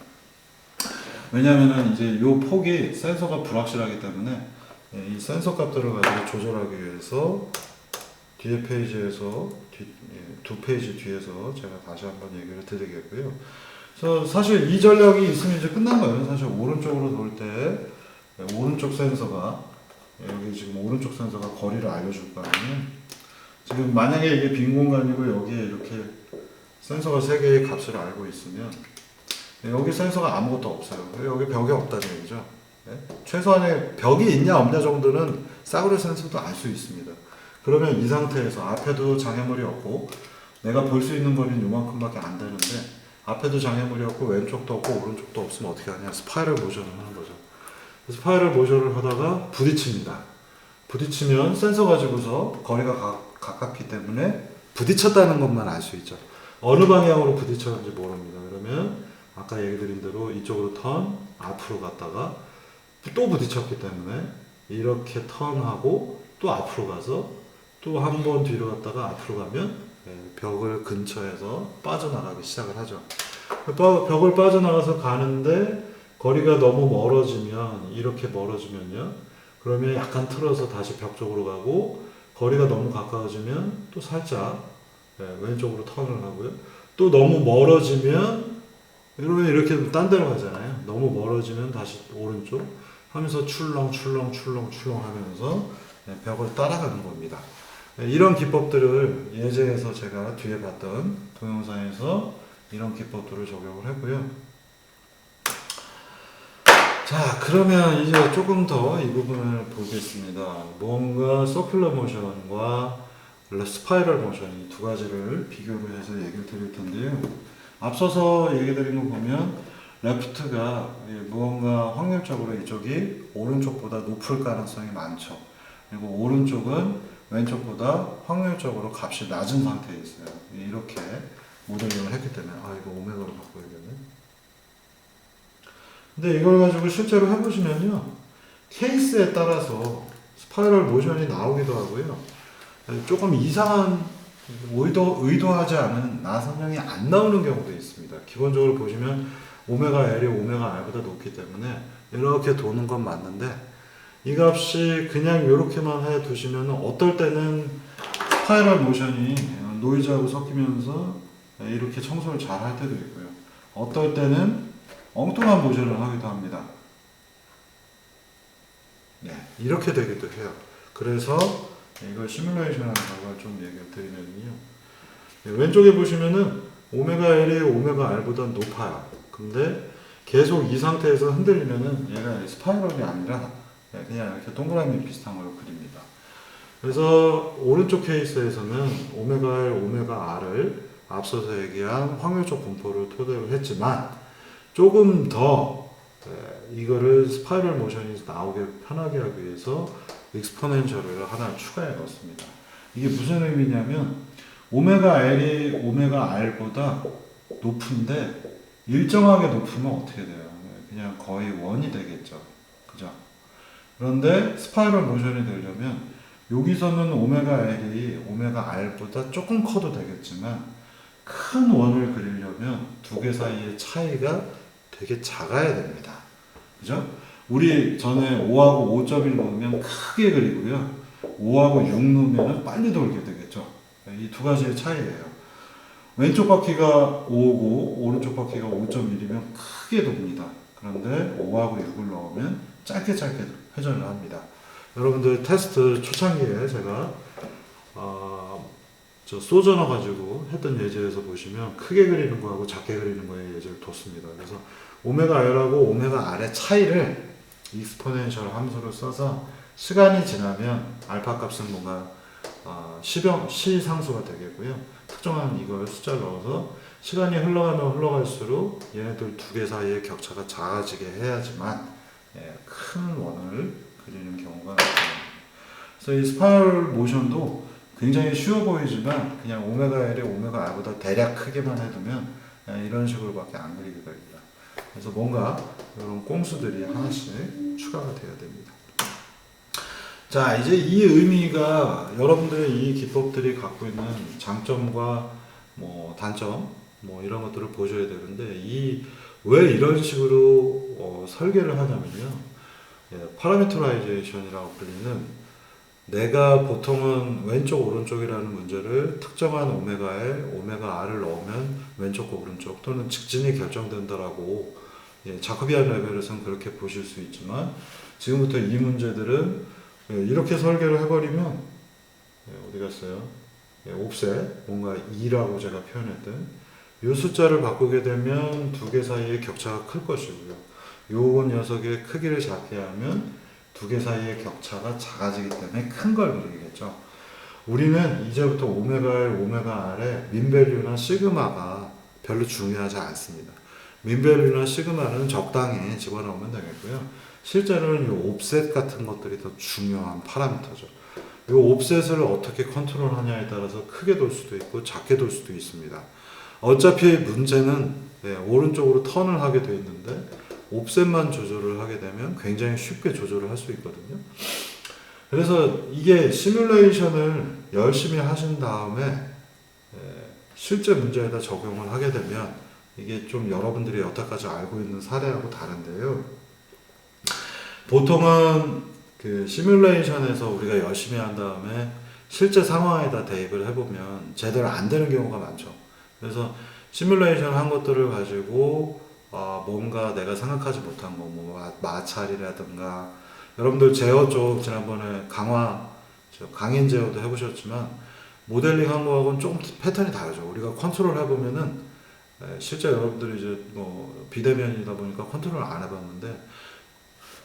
왜냐면은 이제 요 폭이 센서가 불확실하기 때문에 이 센서 값들을 가지고 조절하기 위해서 뒤에 페이지에서 두 페이지 뒤에서 제가 다시 한번 얘기를 드리겠고요. 그래서 사실 이 전략이 있으면 이제 끝난 거예요. 사실 오른쪽으로 돌 때 오른쪽 센서가 여기 지금 오른쪽 센서가 거리를 알려줄 거 아니에요. 지금 만약에 이게 빈 공간이고 여기에 이렇게 센서가 3개의 값을 알고 있으면 여기 센서가 아무것도 없어요. 여기 벽이 없다는 얘기죠. 네? 최소한의 벽이 있냐 없냐 정도는 싸구려 센서도 알 수 있습니다. 그러면 이 상태에서 앞에도 장애물이 없고 내가 볼 수 있는 거리는 요만큼밖에 안 되는데 앞에도 장애물이 없고 왼쪽도 없고 오른쪽도 없으면 어떻게 하냐, 스파이럴 모션을 하는 거죠. 스파이럴 모션을 하다가 부딪힙니다. 부딪히면 센서 가지고서 거리가 가깝기 때문에 부딪혔다는 것만 알 수 있죠. 어느 방향으로 부딪혔는지 모릅니다. 그러면 아까 얘기 드린 대로 이쪽으로 턴, 앞으로 갔다가 또 부딪혔기 때문에 이렇게 턴하고 또 앞으로 가서 또 한 번 뒤로 갔다가 앞으로 가면 벽을 근처에서 빠져나가기 시작을 하죠. 벽을 빠져나가서 가는데 거리가 너무 멀어지면, 이렇게 멀어지면요, 그러면 약간 틀어서 다시 벽 쪽으로 가고, 거리가 너무 가까워지면 또 살짝 왼쪽으로 턴을 하고요. 또 너무 멀어지면 이러면 이렇게 딴 데로 가잖아요. 너무 멀어지면 다시 오른쪽 하면서 출렁출렁 하면서 벽을 따라가는 겁니다. 이런 기법들을 예제에서 제가 뒤에 봤던 동영상에서 이런 기법들을 적용을 했고요. 자, 그러면 이제 조금 더 이 부분을 보겠습니다. 뭔가 서큘러 모션과 스파이럴 모션, 이 두 가지를 비교를 해서 얘기를 드릴 텐데요. 앞서서 얘기 드린 거 보면 레프트가 무언가 확률적으로 이쪽이 오른쪽보다 높을 가능성이 많죠. 그리고 오른쪽은 왼쪽보다 확률적으로 값이 낮은 상태에 있어요. 이렇게 모델링을 했기 때문에 이거 오메가로 바꿔야겠네. 근데 이걸 가지고 실제로 해보시면요, 케이스에 따라서 스파이럴 모션이 나오기도 하고요, 조금 이상한 의도하지 않은 나선형이 안 나오는 경우도 있습니다. 기본적으로 보시면 오메가 L이 오메가 R보다 높기 때문에 이렇게 도는 건 맞는데, 이 값이 그냥 이렇게만 해 두시면 어떨 때는 스파이럴 모션이 노이즈하고 섞이면서 이렇게 청소를 잘 할 때도 있고요, 어떨 때는 엉뚱한 모션을 하기도 합니다. 이렇게 되기도 해요. 그래서 이걸 시뮬레이션하는 방법을 좀 얘기를 드리면요, 왼쪽에 보시면은 오메가 L이 오메가 R보다 높아요. 근데 계속 이 상태에서 흔들리면은 얘가 스파이럴이 아니라 그냥 이렇게 동그라미 비슷한 걸 그립니다. 그래서 오른쪽 케이스에서는 오메가 L, 오메가 R을 앞서서 얘기한 확률적 분포를 토대로 했지만 조금 더 이거를 스파이럴 모션이 나오게 편하게 하기 위해서 익스포넨셜을 하나 추가해 넣었습니다. 이게 무슨 의미냐면 오메가 L이 오메가 R보다 높은데 일정하게 높으면 어떻게 돼요? 그냥 거의 1이 되겠죠. 그죠? 그런데 스파이럴 모션이 되려면 여기서는 오메가 L이 오메가 R보다 조금 커도 되겠지만 큰 원을 그리려면 두 개 사이의 차이가 되게 작아야 됩니다. 그죠? 우리 전에 5하고 5.1 넣으면 크게 그리고요, 5하고 6 넣으면 빨리 돌게 되겠죠. 이 두 가지의 차이예요. 왼쪽 바퀴가 5고 오른쪽 바퀴가 5.1이면 크게 돕니다. 그런데 5하고 6을 넣으면 짧게 회전을 합니다. 여러분들 테스트 초창기에 제가 저 소저너 가지고 했던 예제에서 보시면 크게 그리는 거하고 작게 그리는 거의 예제를 뒀습니다. 그래서 오메가 L하고 오메가 R의 차이를 익스포넨셜 함수를 써서 시간이 지나면 알파 값은 뭔가 시상수가 되겠고요. 특정한 이걸 숫자를 넣어서 시간이 흘러가면 흘러갈수록 얘네들 두 개 사이의 격차가 작아지게 해야지만 큰 원을 그리는 경우가 나타납니다. 그래서 이 스파이럴 모션도 굉장히 쉬워 보이지만 그냥 오메가 L이 오메가 R보다 대략 크게만 해두면 이런 식으로밖에 안 그리게 됩니다. 그래서 뭔가 이런 꼼수들이 하나씩 추가가 되어야 됩니다. 자, 이제 이 의미가 여러분들의 이 기법들이 갖고 있는 장점과 뭐 단점 뭐 이런 것들을 보셔야 되는데 왜 이런 식으로 설계를 하냐면요. 파라미터라이제이션이라고 불리는 내가 보통은 왼쪽 오른쪽이라는 문제를 특정한 오메가 L, 오메가 R을 넣으면 왼쪽과 오른쪽 또는 직진이 결정된다라고 자코비안 레벨에서는 그렇게 보실 수 있지만 지금부터 이 문제들은 이렇게 설계를 해버리면 어디 갔어요? 옵셋 뭔가 2라고 제가 표현했던 이 숫자를 바꾸게 되면 두 개 사이의 격차가 클 것이고요. 요 녀석의 크기를 작게 하면 두 개 사이의 격차가 작아지기 때문에 큰 걸 그리겠죠. 우리는 이제부터 오메가 L, 오메가 R의 민밸류나 시그마가 별로 중요하지 않습니다. 민밸류나 시그마는 적당히 집어넣으면 되겠고요. 실제로는 이 옵셋 같은 것들이 더 중요한 파라미터죠. 이 옵셋을 어떻게 컨트롤하냐에 따라서 크게 돌 수도 있고 작게 돌 수도 있습니다. 어차피 문제는 오른쪽으로 턴을 하게 돼 있는데 옵셋만 조절을 하게 되면 굉장히 쉽게 조절을 할 수 있거든요. 그래서 이게 시뮬레이션을 열심히 하신 다음에 실제 문제에다 적용을 하게 되면 이게 좀 여러분들이 여태까지 알고 있는 사례하고 다른데요. 보통은 그 시뮬레이션에서 우리가 열심히 한 다음에 실제 상황에다 대입을 해보면 제대로 안 되는 경우가 많죠. 그래서 시뮬레이션 한 것들을 가지고 뭔가 내가 생각하지 못한 거, 뭐 마찰이라든가 여러분들 제어 쪽 지난번에 강인 제어도 해보셨지만 모델링 한 거하고는 조금 패턴이 다르죠. 우리가 컨트롤 해보면은 실제 여러분들이 이제 뭐 비대면이다 보니까 컨트롤 안 해봤는데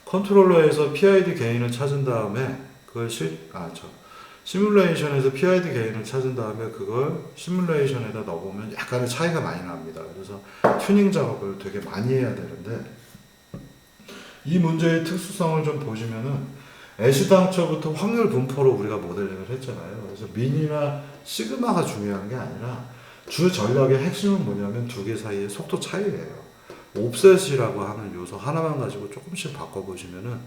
컨트롤러에서 PID 게인을 찾은 다음에 그걸 시뮬레이션에서 PID 게인을 찾은 다음에 그걸 시뮬레이션에다 넣어보면 약간의 차이가 많이 납니다. 그래서 튜닝 작업을 되게 많이 해야 되는데 이 문제의 특수성을 좀 보시면은 애시당초부터 확률 분포로 우리가 모델링을 했잖아요. 그래서 민이나 시그마가 중요한 게 아니라 주 전략의 핵심은 뭐냐면 두 개 사이의 속도 차이예요. 옵셋이라고 하는 요소 하나만 가지고 조금씩 바꿔보시면은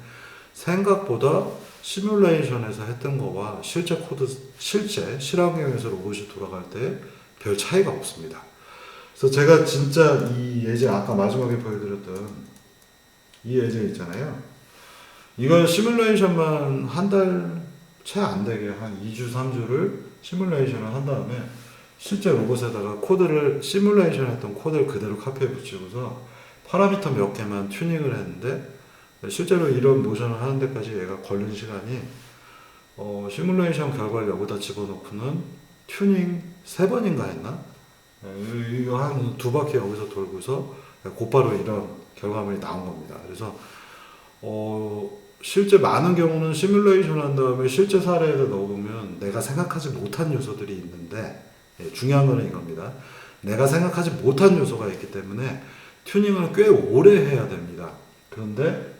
생각보다 시뮬레이션에서 했던 거와 실제 실환경에서 로봇이 돌아갈 때 별 차이가 없습니다. 그래서 제가 진짜 이 예제 아까 마지막에 보여드렸던 이 예제 있잖아요. 이걸 시뮬레이션만 한 달 채 안 되게 한 2주, 3주를 시뮬레이션을 한 다음에 실제 로봇에다가 시뮬레이션 했던 코드를 그대로 카피해 붙이고서 파라미터 몇 개만 튜닝을 했는데 실제로 이런 모션을 하는 데까지 얘가 걸린 시간이 시뮬레이션 결과를 여기다 집어넣고는 튜닝 3번인가 했나? 이거 한 2바퀴 여기서 돌고서 곧바로 이런 결과물이 나온 겁니다. 그래서 실제 많은 경우는 시뮬레이션 한 다음에 실제 사례에다 넣어보면 내가 생각하지 못한 요소들이 있는데 중요한 거는 이겁니다. 내가 생각하지 못한 요소가 있기 때문에 튜닝을 꽤 오래 해야 됩니다. 그런데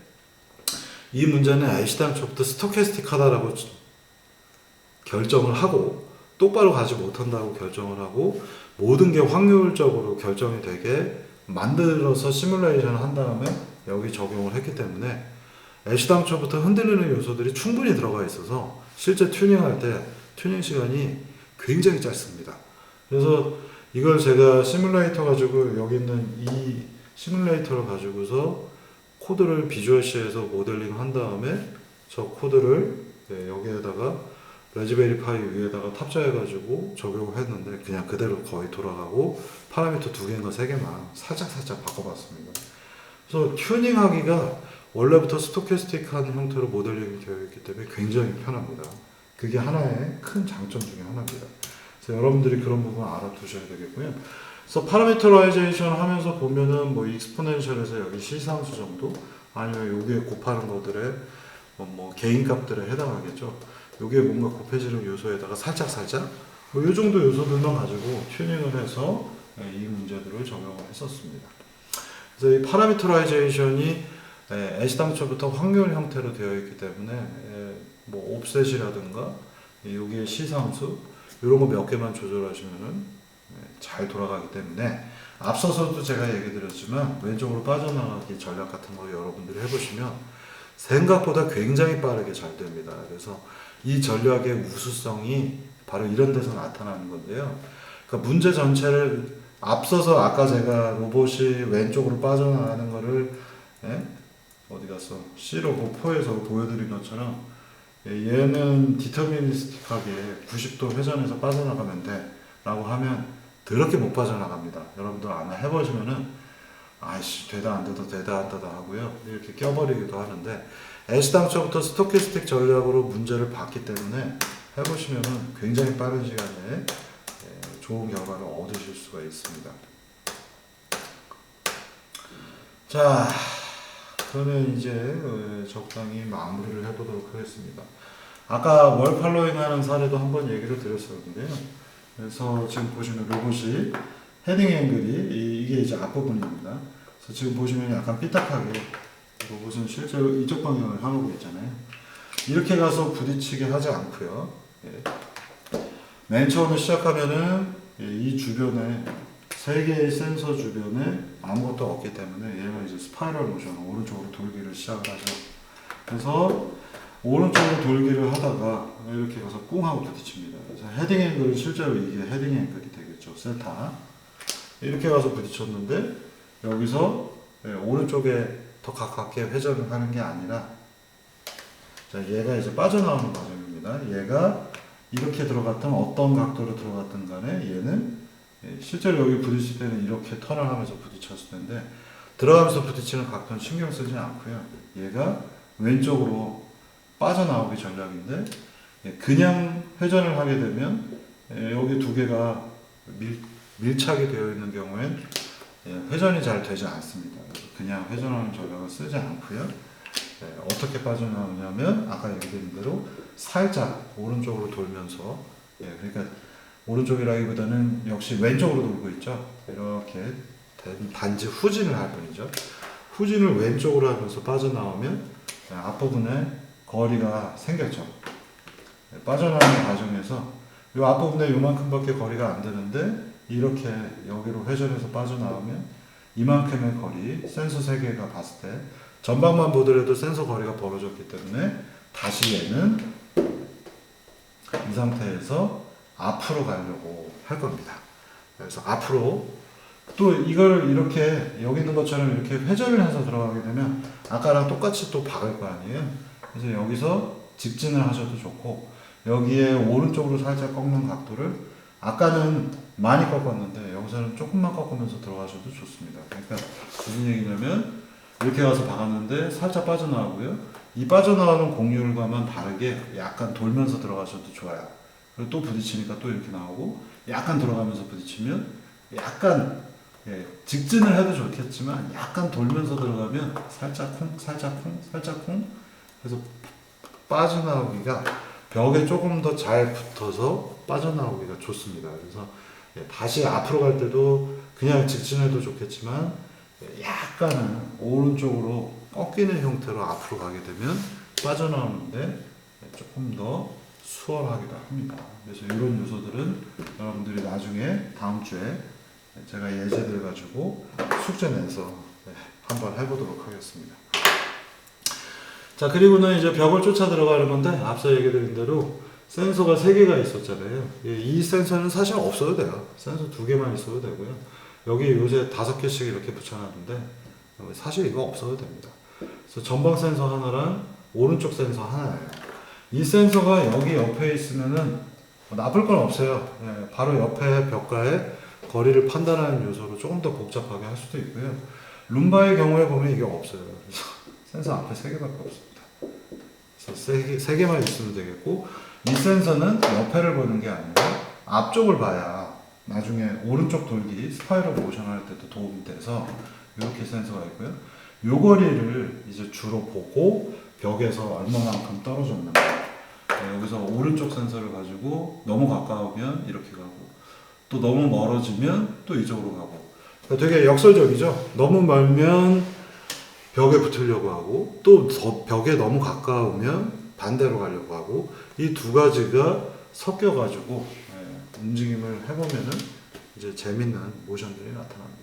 이 문제는 애시당초부터 스토캐스틱하다라고 결정을 하고 똑바로 가지 못한다고 결정을 하고 모든 게 확률적으로 결정이 되게 만들어서 시뮬레이션을 한 다음에 여기 적용을 했기 때문에 애시당초부터 흔들리는 요소들이 충분히 들어가 있어서 실제 튜닝할 때 튜닝 시간이 굉장히 짧습니다. 그래서 이걸 제가 시뮬레이터 가지고 여기 있는 이 시뮬레이터를 가지고서 코드를 비주얼C에서 모델링 한 다음에 저 코드를 여기에다가 레즈베리 파이 위에다가 탑재해 가지고 적용을 했는데 그냥 그대로 거의 돌아가고 파라미터 2개인가 3개만 살짝 바꿔봤습니다. 그래서 튜닝하기가 원래부터 스토캐스틱한 형태로 모델링이 되어 있기 때문에 굉장히 편합니다. 그게 하나의 큰 장점 중에 하나입니다. 그래서 그래서 여러분들이 그런 부분 알아두셔야 되겠고요. 그래서 파라미터라이제이션 하면서 보면은 뭐 익스포넨셜에서 여기 시상수 정도 아니면 여기에 곱하는 것들의 뭐 개인 값들에 해당하겠죠. 여기에 뭔가 곱해지는 요소에다가 살짝 뭐 이 정도 요소들만 가지고 튜닝을 해서 이 문제들을 적용을 했었습니다. 그래서 이 파라미터라이제이션이 애시당초부터 확률 형태로 되어 있기 때문에 뭐 옵셋이라든가 여기에 시상수 이런 거 몇 개만 조절하시면은 잘 돌아가기 때문에 앞서서도 제가 얘기 드렸지만 왼쪽으로 빠져나가기 전략 같은 거 여러분들이 해보시면 생각보다 굉장히 빠르게 잘 됩니다. 그래서 이 전략의 우수성이 바로 이런 데서 나타나는 건데요. 그러니까 문제 전체를 앞서서 아까 제가 로봇이 왼쪽으로 빠져나가는 거를 어디 갔어? C로 4에서 보여드린 것처럼 얘는 디터미니스틱하게 90도 회전해서 빠져나가면 돼 라고 하면 더럽게 못 빠져나갑니다. 여러분들 아마 해보시면은 아이씨 되다 안 되다 하고요. 이렇게 껴버리기도 하는데 애시당초부터 스토캐스틱 전략으로 문제를 봤기 때문에 해보시면은 굉장히 빠른 시간에 좋은 결과를 얻으실 수가 있습니다. 자, 그러면 이제 적당히 마무리를 해보도록 하겠습니다. 아까 월 팔로잉 하는 사례도 한번 얘기를 드렸었는데요. 그래서 지금 보시면 로봇이 헤딩 앵글이 이게 이제 앞부분입니다. 그래서 지금 보시면 약간 삐딱하게 로봇은 실제로 이쪽 방향을 향하고 있잖아요. 이렇게 가서 부딪히게 하지 않고요. 맨 처음에 시작하면은 이 주변에 세 개의 센서 주변에 아무것도 없기 때문에 얘가 이제 스파이럴 모션 오른쪽으로 돌기를 시작을 하죠. 그래서 오른쪽으로 돌기를 하다가 이렇게 가서 꿍 하고 부딪힙니다. 그래서 헤딩 앵글은 실제로 이게 헤딩 앵글이 되겠죠. 세타. 이렇게 가서 부딪혔는데 여기서 오른쪽에 더 가깝게 회전을 하는 게 아니라 자, 얘가 이제 빠져나오는 과정입니다. 얘가 이렇게 들어갔든 어떤 각도로 들어갔든 간에 얘는 실제로 여기 부딪힐 때는 이렇게 턴을 하면서 부딪혔을 텐데 들어가면서 부딪히는 각도는 신경 쓰지 않고요. 얘가 왼쪽으로 빠져나오기 전략인데 그냥 회전을 하게 되면 여기 두 개가 밀착이 되어 있는 경우엔 회전이 잘 되지 않습니다. 그냥 회전하는 전략을 쓰지 않고요. 어떻게 빠져나오냐면 아까 얘기드린 대로 살짝 오른쪽으로 돌면서 그러니까 오른쪽이라기보다는 역시 왼쪽으로 돌고 있죠. 이렇게 단지 후진을 할 뿐이죠. 후진을 왼쪽으로 하면서 빠져나오면 앞부분에 거리가 생겼죠. 빠져나오는 과정에서 이 앞부분에 요만큼밖에 거리가 안 되는데 이렇게 여기로 회전해서 빠져나오면 이만큼의 거리, 센서 3개가 봤을 때 전방만 보더라도 센서 거리가 벌어졌기 때문에 다시 얘는 이 상태에서 앞으로 가려고 할 겁니다. 그래서 앞으로 또 이걸 이렇게 여기 있는 것처럼 이렇게 회전을 해서 들어가게 되면 아까랑 똑같이 또 박을 거 아니에요. 그래서 여기서 직진을 하셔도 좋고 여기에 오른쪽으로 살짝 꺾는 각도를 아까는 많이 꺾었는데 여기서는 조금만 꺾으면서 들어가셔도 좋습니다. 그러니까 무슨 얘기냐면 이렇게 가서 박았는데 살짝 빠져나오고요. 이 빠져나오는 곡률과만 다르게 약간 돌면서 들어가셔도 좋아요. 그리고 또 부딪히니까 또 이렇게 나오고 약간 들어가면서 부딪히면 약간 직진을 해도 좋겠지만 약간 돌면서 들어가면 살짝 쿵 살짝 쿵 살짝 쿵 그래서 빠져나오기가 벽에 조금 더 잘 붙어서 빠져나오기가 좋습니다. 그래서 다시 앞으로 갈 때도 그냥 직진해도 좋겠지만 약간은 오른쪽으로 꺾이는 형태로 앞으로 가게 되면 빠져나오는데 조금 더 수월하기도 합니다. 그래서 이런 요소들은 여러분들이 나중에 다음 주에 제가 예제들 가지고 숙제 내서 한번 해보도록 하겠습니다. 자, 그리고는 이제 벽을 쫓아 들어가는 건데 앞서 얘기 드린 대로 센서가 3개가 있었잖아요. 이 센서는 사실 없어도 돼요. 센서 2개만 있어도 되고요. 여기 요새 5개씩 이렇게 붙여놨는데 사실 이거 없어도 됩니다. 그래서 전방 센서 하나랑 오른쪽 센서 하나예요. 이 센서가 여기 옆에 있으면은 나쁠 건 없어요. 바로 옆에 벽과의 거리를 판단하는 요소로 조금 더 복잡하게 할 수도 있고요. 룸바의 경우에 보면 이게 없어요. 그래서 센서 앞에 3개밖에 없습니다. 그래서 3개만 있으면 되겠고 이 센서는 옆에를 보는 게 아니라 앞쪽을 봐야 나중에 오른쪽 돌기 스파이럴 모션 할 때도 도움이 돼서 이렇게 센서가 있고요. 요 거리를 이제 주로 보고 벽에서 얼마만큼 떨어졌는가. 여기서 오른쪽 센서를 가지고 너무 가까우면 이렇게 가고 또 너무 멀어지면 또 이쪽으로 가고. 그러니까 되게 역설적이죠. 너무 멀면 벽에 붙으려고 하고 또 벽에 너무 가까우면 반대로 가려고 하고 이 두 가지가 섞여가지고 움직임을 해보면은 이제 재밌는 모션들이 나타납니다.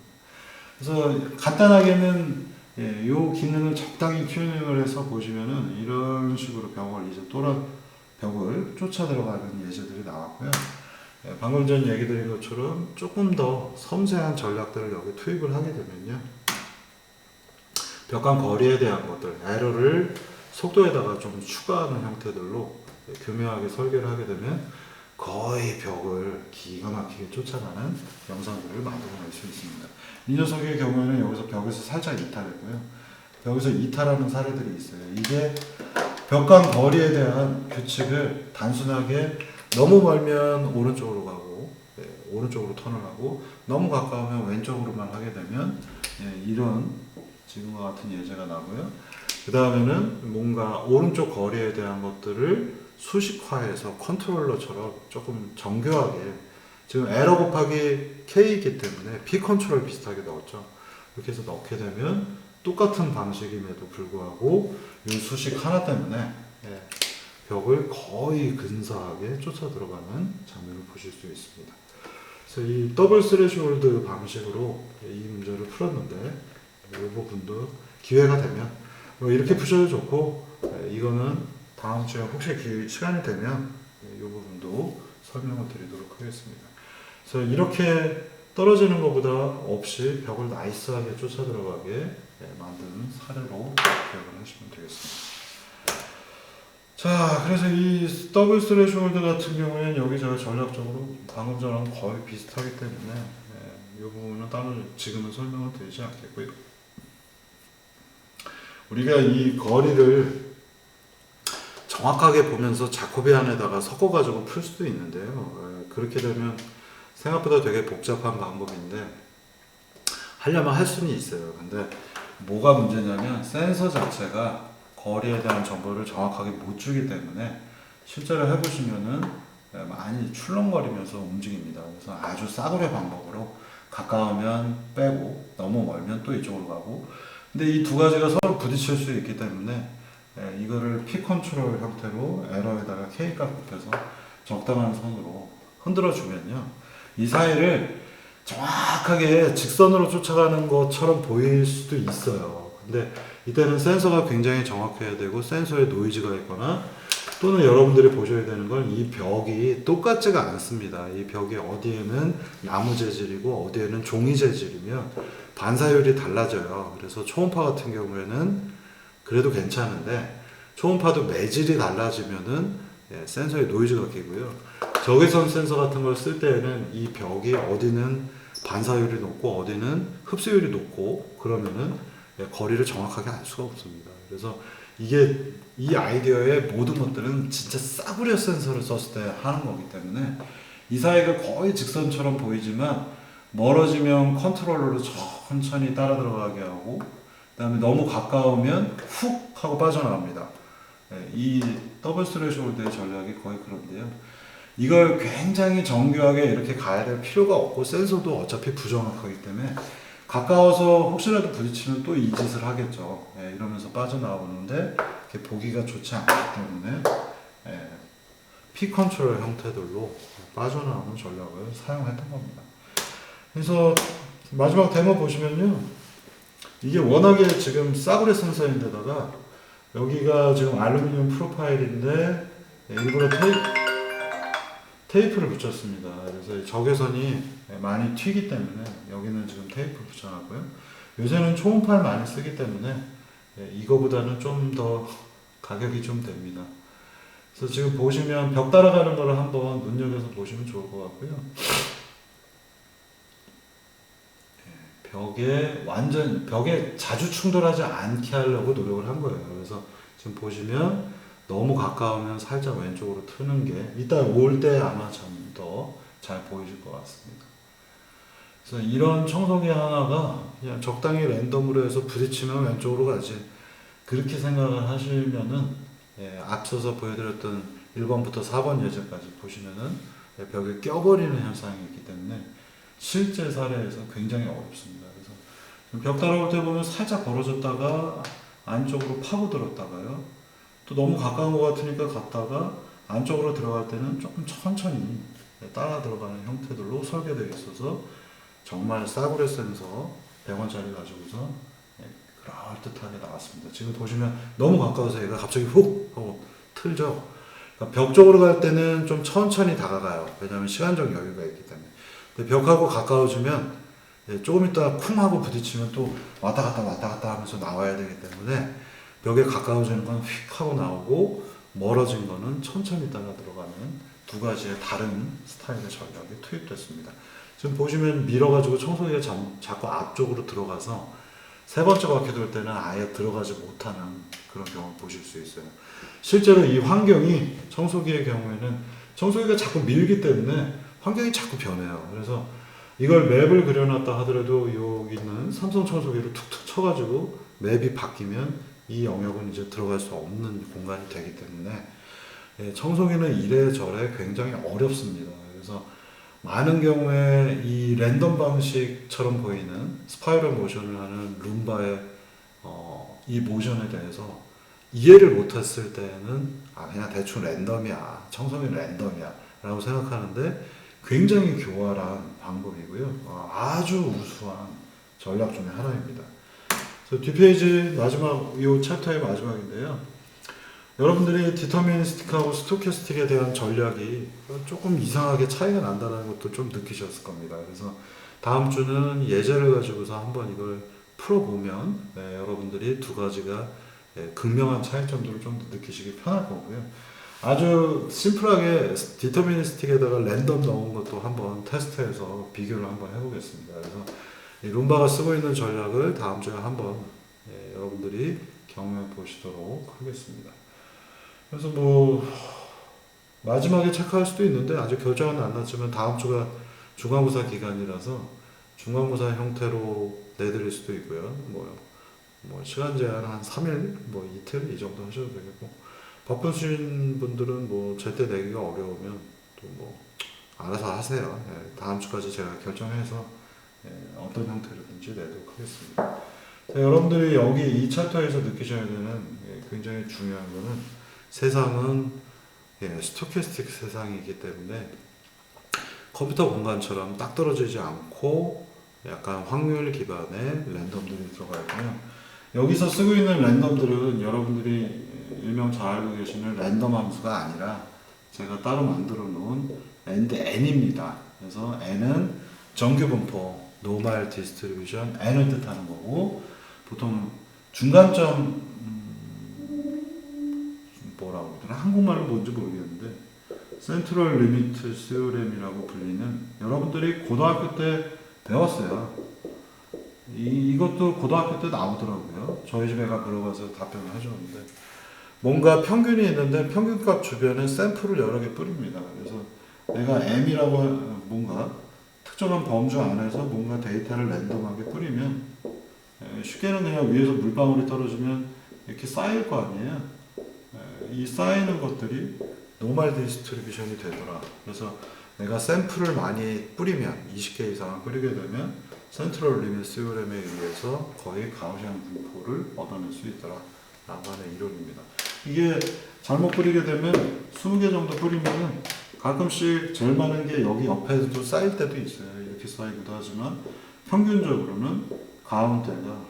그래서 간단하게는 이 기능을 적당히 튜닝을 해서 보시면은 이런 식으로 벽을 쫓아 들어가는 예제들이 나왔고요. 방금 전 얘기 드린 것처럼 조금 더 섬세한 전략들을 여기 투입을 하게 되면요. 벽 간 거리에 대한 것들, 에러를 속도에다가 좀 추가하는 형태들로 교묘하게 설계를 하게 되면 거의 벽을 기가 막히게 쫓아가는 영상들을 만들어낼 수 있습니다. 이 녀석의 경우에는 여기서 벽에서 살짝 이탈했고요. 벽에서 이탈하는 사례들이 있어요. 이게 벽 간 거리에 대한 규칙을 단순하게 너무 멀면 오른쪽으로 가고 오른쪽으로 턴을 하고 너무 가까우면 왼쪽으로만 하게 되면 이런 지금과 같은 예제가 나고요. 그 다음에는 뭔가 오른쪽 거리에 대한 것들을 수식화해서 컨트롤러처럼 조금 정교하게 지금 에러 곱하기 K이기 때문에 P 컨트롤 비슷하게 넣었죠. 이렇게 해서 넣게 되면 똑같은 방식임에도 불구하고 이 수식 하나 때문에 벽을 거의 근사하게 쫓아 들어가는 장면을 보실 수 있습니다. 그래서 이 더블 스레시홀드 방식으로 이 문제를 풀었는데 이 부분도 기회가 되면 뭐 이렇게 푸셔도 좋고 이거는 다음 주에 혹시 시간이 되면 이 부분도 설명을 드리도록 하겠습니다. 그래서 이렇게 떨어지는 것보다 없이 벽을 나이스하게 쫓아 들어가게 만드는 사례로 기억을 하시면 되겠습니다. 자, 그래서 이 더블 스레시홀드 같은 경우에는 여기 제가 전략적으로 방금 전랑 거의 비슷하기 때문에 이 부분은 따로 지금은 설명을 드리지 않겠고요. 우리가 이 거리를 정확하게 보면서 자코비안에다가 섞어가지고 풀 수도 있는데요. 그렇게 되면 생각보다 되게 복잡한 방법인데 하려면 할 수는 있어요. 근데 뭐가 문제냐면 센서 자체가 거리에 대한 정보를 정확하게 못 주기 때문에 실제로 해보시면은 많이 출렁거리면서 움직입니다. 그래서 아주 싸구려 방법으로 가까우면 빼고 너무 멀면 또 이쪽으로 가고 근데 이 두 가지가 서로 부딪힐 수 있기 때문에 이거를 P 컨트롤 형태로 에러에다가 K값 곱해서 적당한 선으로 흔들어 주면요. 이 사이를 정확하게 직선으로 쫓아가는 것처럼 보일 수도 있어요. 근데 이때는 센서가 굉장히 정확해야 되고 센서에 노이즈가 있거나 또는 여러분들이 보셔야 되는 건 이 벽이 똑같지가 않습니다. 이 벽이 어디에는 나무 재질이고 어디에는 종이 재질이면 반사율이 달라져요. 그래서 초음파 같은 경우에는 그래도 괜찮은데 초음파도 매질이 달라지면은 센서에 노이즈가 끼고요. 적외선 센서 같은 걸 쓸 때에는 이 벽이 어디는 반사율이 높고 어디는 흡수율이 높고 그러면은 거리를 정확하게 알 수가 없습니다. 그래서 이게 이 아이디어의 모든 것들은 진짜 싸구려 센서를 썼을 때 하는 거기 때문에 이 사이가 거의 직선처럼 보이지만 멀어지면 컨트롤러로 천천히 따라 들어가게 하고 그 다음에 너무 가까우면 훅 하고 빠져나갑니다. 이 더블 스레시홀드의 전략이 거의 그런데요. 이걸 굉장히 정교하게 이렇게 가야 될 필요가 없고 센서도 어차피 부정확하기 때문에 가까워서 혹시라도 부딪히면 또 이 짓을 하겠죠. 이러면서 빠져나오는데 보기가 좋지 않기 때문에 P 컨트롤 형태들로 빠져나오는 전략을 사용했던 겁니다. 그래서 마지막 데모 보시면요. 이게 워낙에 지금 싸구려 센서인데다가 여기가 지금 알루미늄 프로파일인데 일부러 테이프를 붙였습니다. 그래서 적외선이 많이 튀기 때문에 여기는 지금 테이프 붙여놨고요. 요새는 초음파를 많이 쓰기 때문에 이거보다는 좀 더 가격이 좀 됩니다. 그래서 지금 보시면 벽 따라가는 거를 한번 눈여겨서 보시면 좋을 것 같고요. 벽에 자주 충돌하지 않게 하려고 노력을 한 거예요. 그래서 지금 보시면 너무 가까우면 살짝 왼쪽으로 트는 게 이따 올 때 아마 좀 더 잘 보이실 것 같습니다. 그래서 이런 청소기 하나가 그냥 적당히 랜덤으로 해서 부딪히면 왼쪽으로 가지, 그렇게 생각을 하시면은 앞서서 보여드렸던 1번부터 4번 예제까지 보시면은 벽에 껴버리는 현상이 있기 때문에 실제 사례에서 굉장히 어렵습니다. 그래서 벽 따라올 때 보면 살짝 벌어졌다가 안쪽으로 파고들었다가요. 또 너무 가까운 것 같으니까 갔다가 안쪽으로 들어갈 때는 조금 천천히 따라 들어가는 형태들로 설계되어 있어서 정말 싸구려 센서 100원짜리 가지고서 그럴듯하게 나왔습니다. 지금 보시면 너무 가까워서 얘가 갑자기 훅 하고 틀죠. 그러니까 벽 쪽으로 갈 때는 좀 천천히 다가가요. 왜냐하면 시간적 여유가 있기 때문에. 근데 벽하고 가까워지면 조금 있다 쿵 하고 부딪히면 또 왔다 갔다 하면서 나와야 되기 때문에 벽에 가까워지는 건 휙 하고 나오고 멀어진 거는 천천히 따라 들어가는 두 가지의 다른 스타일의 전략이 투입됐습니다. 지금 보시면 밀어가지고 청소기가 자꾸 앞쪽으로 들어가서 세 번째 바퀴 돌 때는 아예 들어가지 못하는 그런 경우를 보실 수 있어요. 실제로 이 환경이 청소기의 경우에는 청소기가 자꾸 밀기 때문에 환경이 자꾸 변해요. 그래서 이걸 맵을 그려놨다 하더라도 여기 있는 삼성 청소기를 툭툭 쳐가지고 맵이 바뀌면 이 영역은 이제 들어갈 수 없는 공간이 되기 때문에 청소기는 이래저래 굉장히 어렵습니다. 그래서 많은 경우에 이 랜덤 방식처럼 보이는 스파이럴 모션을 하는 룸바의 이 모션에 대해서 이해를 못했을 때는 그냥 대충 랜덤이야, 청소기는 랜덤이야 라고 생각하는데 굉장히 교활한 방법이고요. 아주 우수한 전략 중에 하나입니다. 그래서 뒷페이지 마지막, 이 챕터의 마지막인데요. 여러분들이 디터미니스틱하고 스토캐스틱에 대한 전략이 조금 이상하게 차이가 난다는 것도 좀 느끼셨을 겁니다. 그래서 다음 주는 예제를 가지고서 한번 이걸 풀어보면 여러분들이 두 가지가 극명한 차이점들을 좀 더 느끼시기 편할 거고요. 아주 심플하게 디터미니스틱에다가 랜덤 넣은 것도 한번 테스트해서 비교를 한번 해보겠습니다. 그래서 이 룸바가 쓰고 있는 전략을 다음 주에 한번 여러분들이 경험해 보시도록 하겠습니다. 그래서 뭐 마지막에 체크할 수도 있는데 아직 결정은 안 났지만 다음 주가 중간고사 기간이라서 중간고사 형태로 내드릴 수도 있고요. 뭐 시간 제한 한 3일, 뭐 이틀 이 정도 하셔도 되겠고, 바쁘신 분들은 뭐 제때 내기가 어려우면 또 뭐 알아서 하세요. 다음 주까지 제가 결정해서 어떤 형태로든지 내도록 하겠습니다. 자, 여러분들이 여기 이 챕터에서 느끼셔야 되는 굉장히 중요한 거는 세상은 스토캐스틱 세상이기 때문에 컴퓨터 공간처럼 딱 떨어지지 않고 약간 확률 기반의 랜덤들이 들어가 있고요. 여기서 쓰고 있는 랜덤들은 여러분들이 일명 잘 알고 계시는 랜덤 함수가 아니라 제가 따로 만들어 놓은 n입니다. 그래서 n은 정규 분포, 노멀 디스트리뷰션 n을 뜻하는 거고, 보통 중간점 뭐라고 그러나 한국말로 뭔지 모르겠는데 센트럴 리미트 스요렘이라고 불리는, 여러분들이 고등학교 때 배웠어요. 이것도 고등학교 때 나오더라고요. 저희 집에 물어봐서 답변을 해줬는데, 뭔가 평균이 있는데 평균값 주변에 샘플을 여러 개 뿌립니다. 그래서 내가 M이라고 뭔가 특정한 범주 안에서 뭔가 데이터를 랜덤하게 뿌리면 쉽게는 그냥 위에서 물방울이 떨어지면 이렇게 쌓일 거 아니에요. 이 쌓이는 것들이 노멀 디스트리뷰션이 되더라. 그래서 내가 샘플을 많이 뿌리면 20개 이상을 뿌리게 되면 센트럴 리밋 스요렘에 의해서 거의 가우시안 분포를 얻어낼 수 있더라 라고 하는 이론입니다. 이게 잘못 뿌리게 되면 20개 정도 뿌리면 가끔씩 제일 많은 게 여기 옆에도 쌓일 때도 있어요. 이렇게 쌓이기도 하지만 평균적으로는 가운데가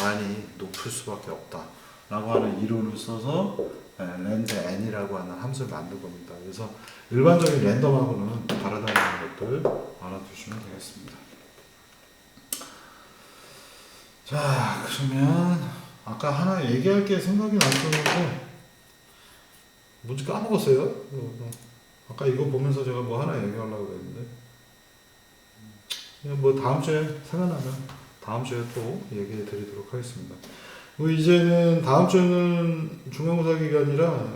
많이 높을 수밖에 없다 라고 하는 이론을 써서 랜드 n이라고 하는 함수를 만든 겁니다. 그래서 일반적인 랜덤하고는 다르다는 것들 알아두시면 되겠습니다. 자, 그러면 아까 하나 얘기할 게 생각이 났었는데 뭔지 까먹었어요. 아까 이거 보면서 제가 뭐 하나 얘기하려고 그랬는데, 그냥 뭐 다음 주에 생각나면 다음 주에 또 얘기해 드리도록 하겠습니다. 뭐 이제는 다음 주는 중간고사 기간이라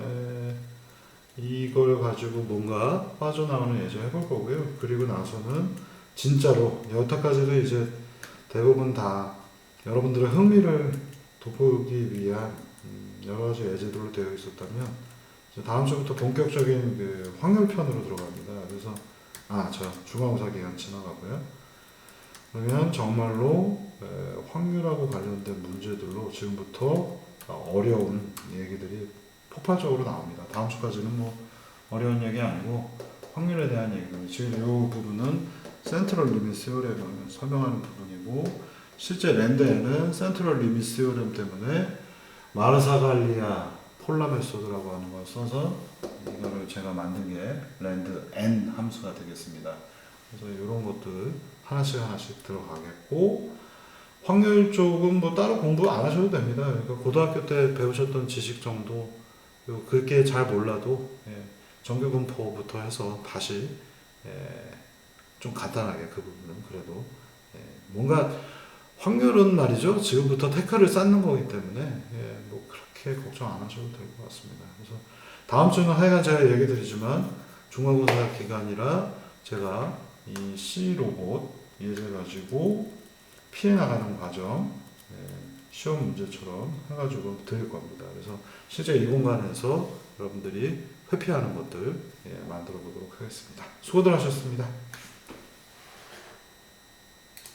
이걸 가지고 뭔가 빠져나오는 예절 해볼 거고요. 그리고 나서는 진짜로 여태까지도 이제 대부분 다 여러분들의 흥미를 돋보기 위한 여러 가지 예제들로 되어 있었다면 이제 다음 주부터 본격적인 그 확률편으로 들어갑니다. 그래서 저 중간고사 기간 지나가고요. 그러면 정말로 확률하고 관련된 문제들로 지금부터 어려운 얘기들이 폭발적으로 나옵니다. 다음 주까지는 뭐 어려운 얘기 아니고 확률에 대한 얘기고 지금 이 부분은 센트럴 리밋 시오렘을 설명하는 부분이고 실제 랜드에는 센트럴 리밋 시오렘 때문에 마르사갈리아 폴라 메소드라고 하는 걸 써서 이거를 제가 만든 게 랜드 n 함수가 되겠습니다. 그래서 이런 것들 하나씩 들어가겠고 확률 쪽은 뭐 따로 공부 안 하셔도 됩니다. 그러니까 고등학교 때 배우셨던 지식 정도 그렇게 잘 몰라도 정규분포부터 해서 다시 좀 간단하게 그 부분은 그래도 뭔가 확률은 말이죠. 지금부터 태클을 쌓는 거기 때문에 뭐 그렇게 걱정 안 하셔도 될 것 같습니다. 그래서 다음 주는 하여간 제가 얘기 드리지만 중간고사 기간이라 제가 이 C 로봇 예제 가지고 피해 나가는 과정 시험 문제처럼 해가지고 드릴 겁니다. 그래서 실제 이 공간에서 여러분들이 회피하는 것들 만들어 보도록 하겠습니다. 수고들 하셨습니다.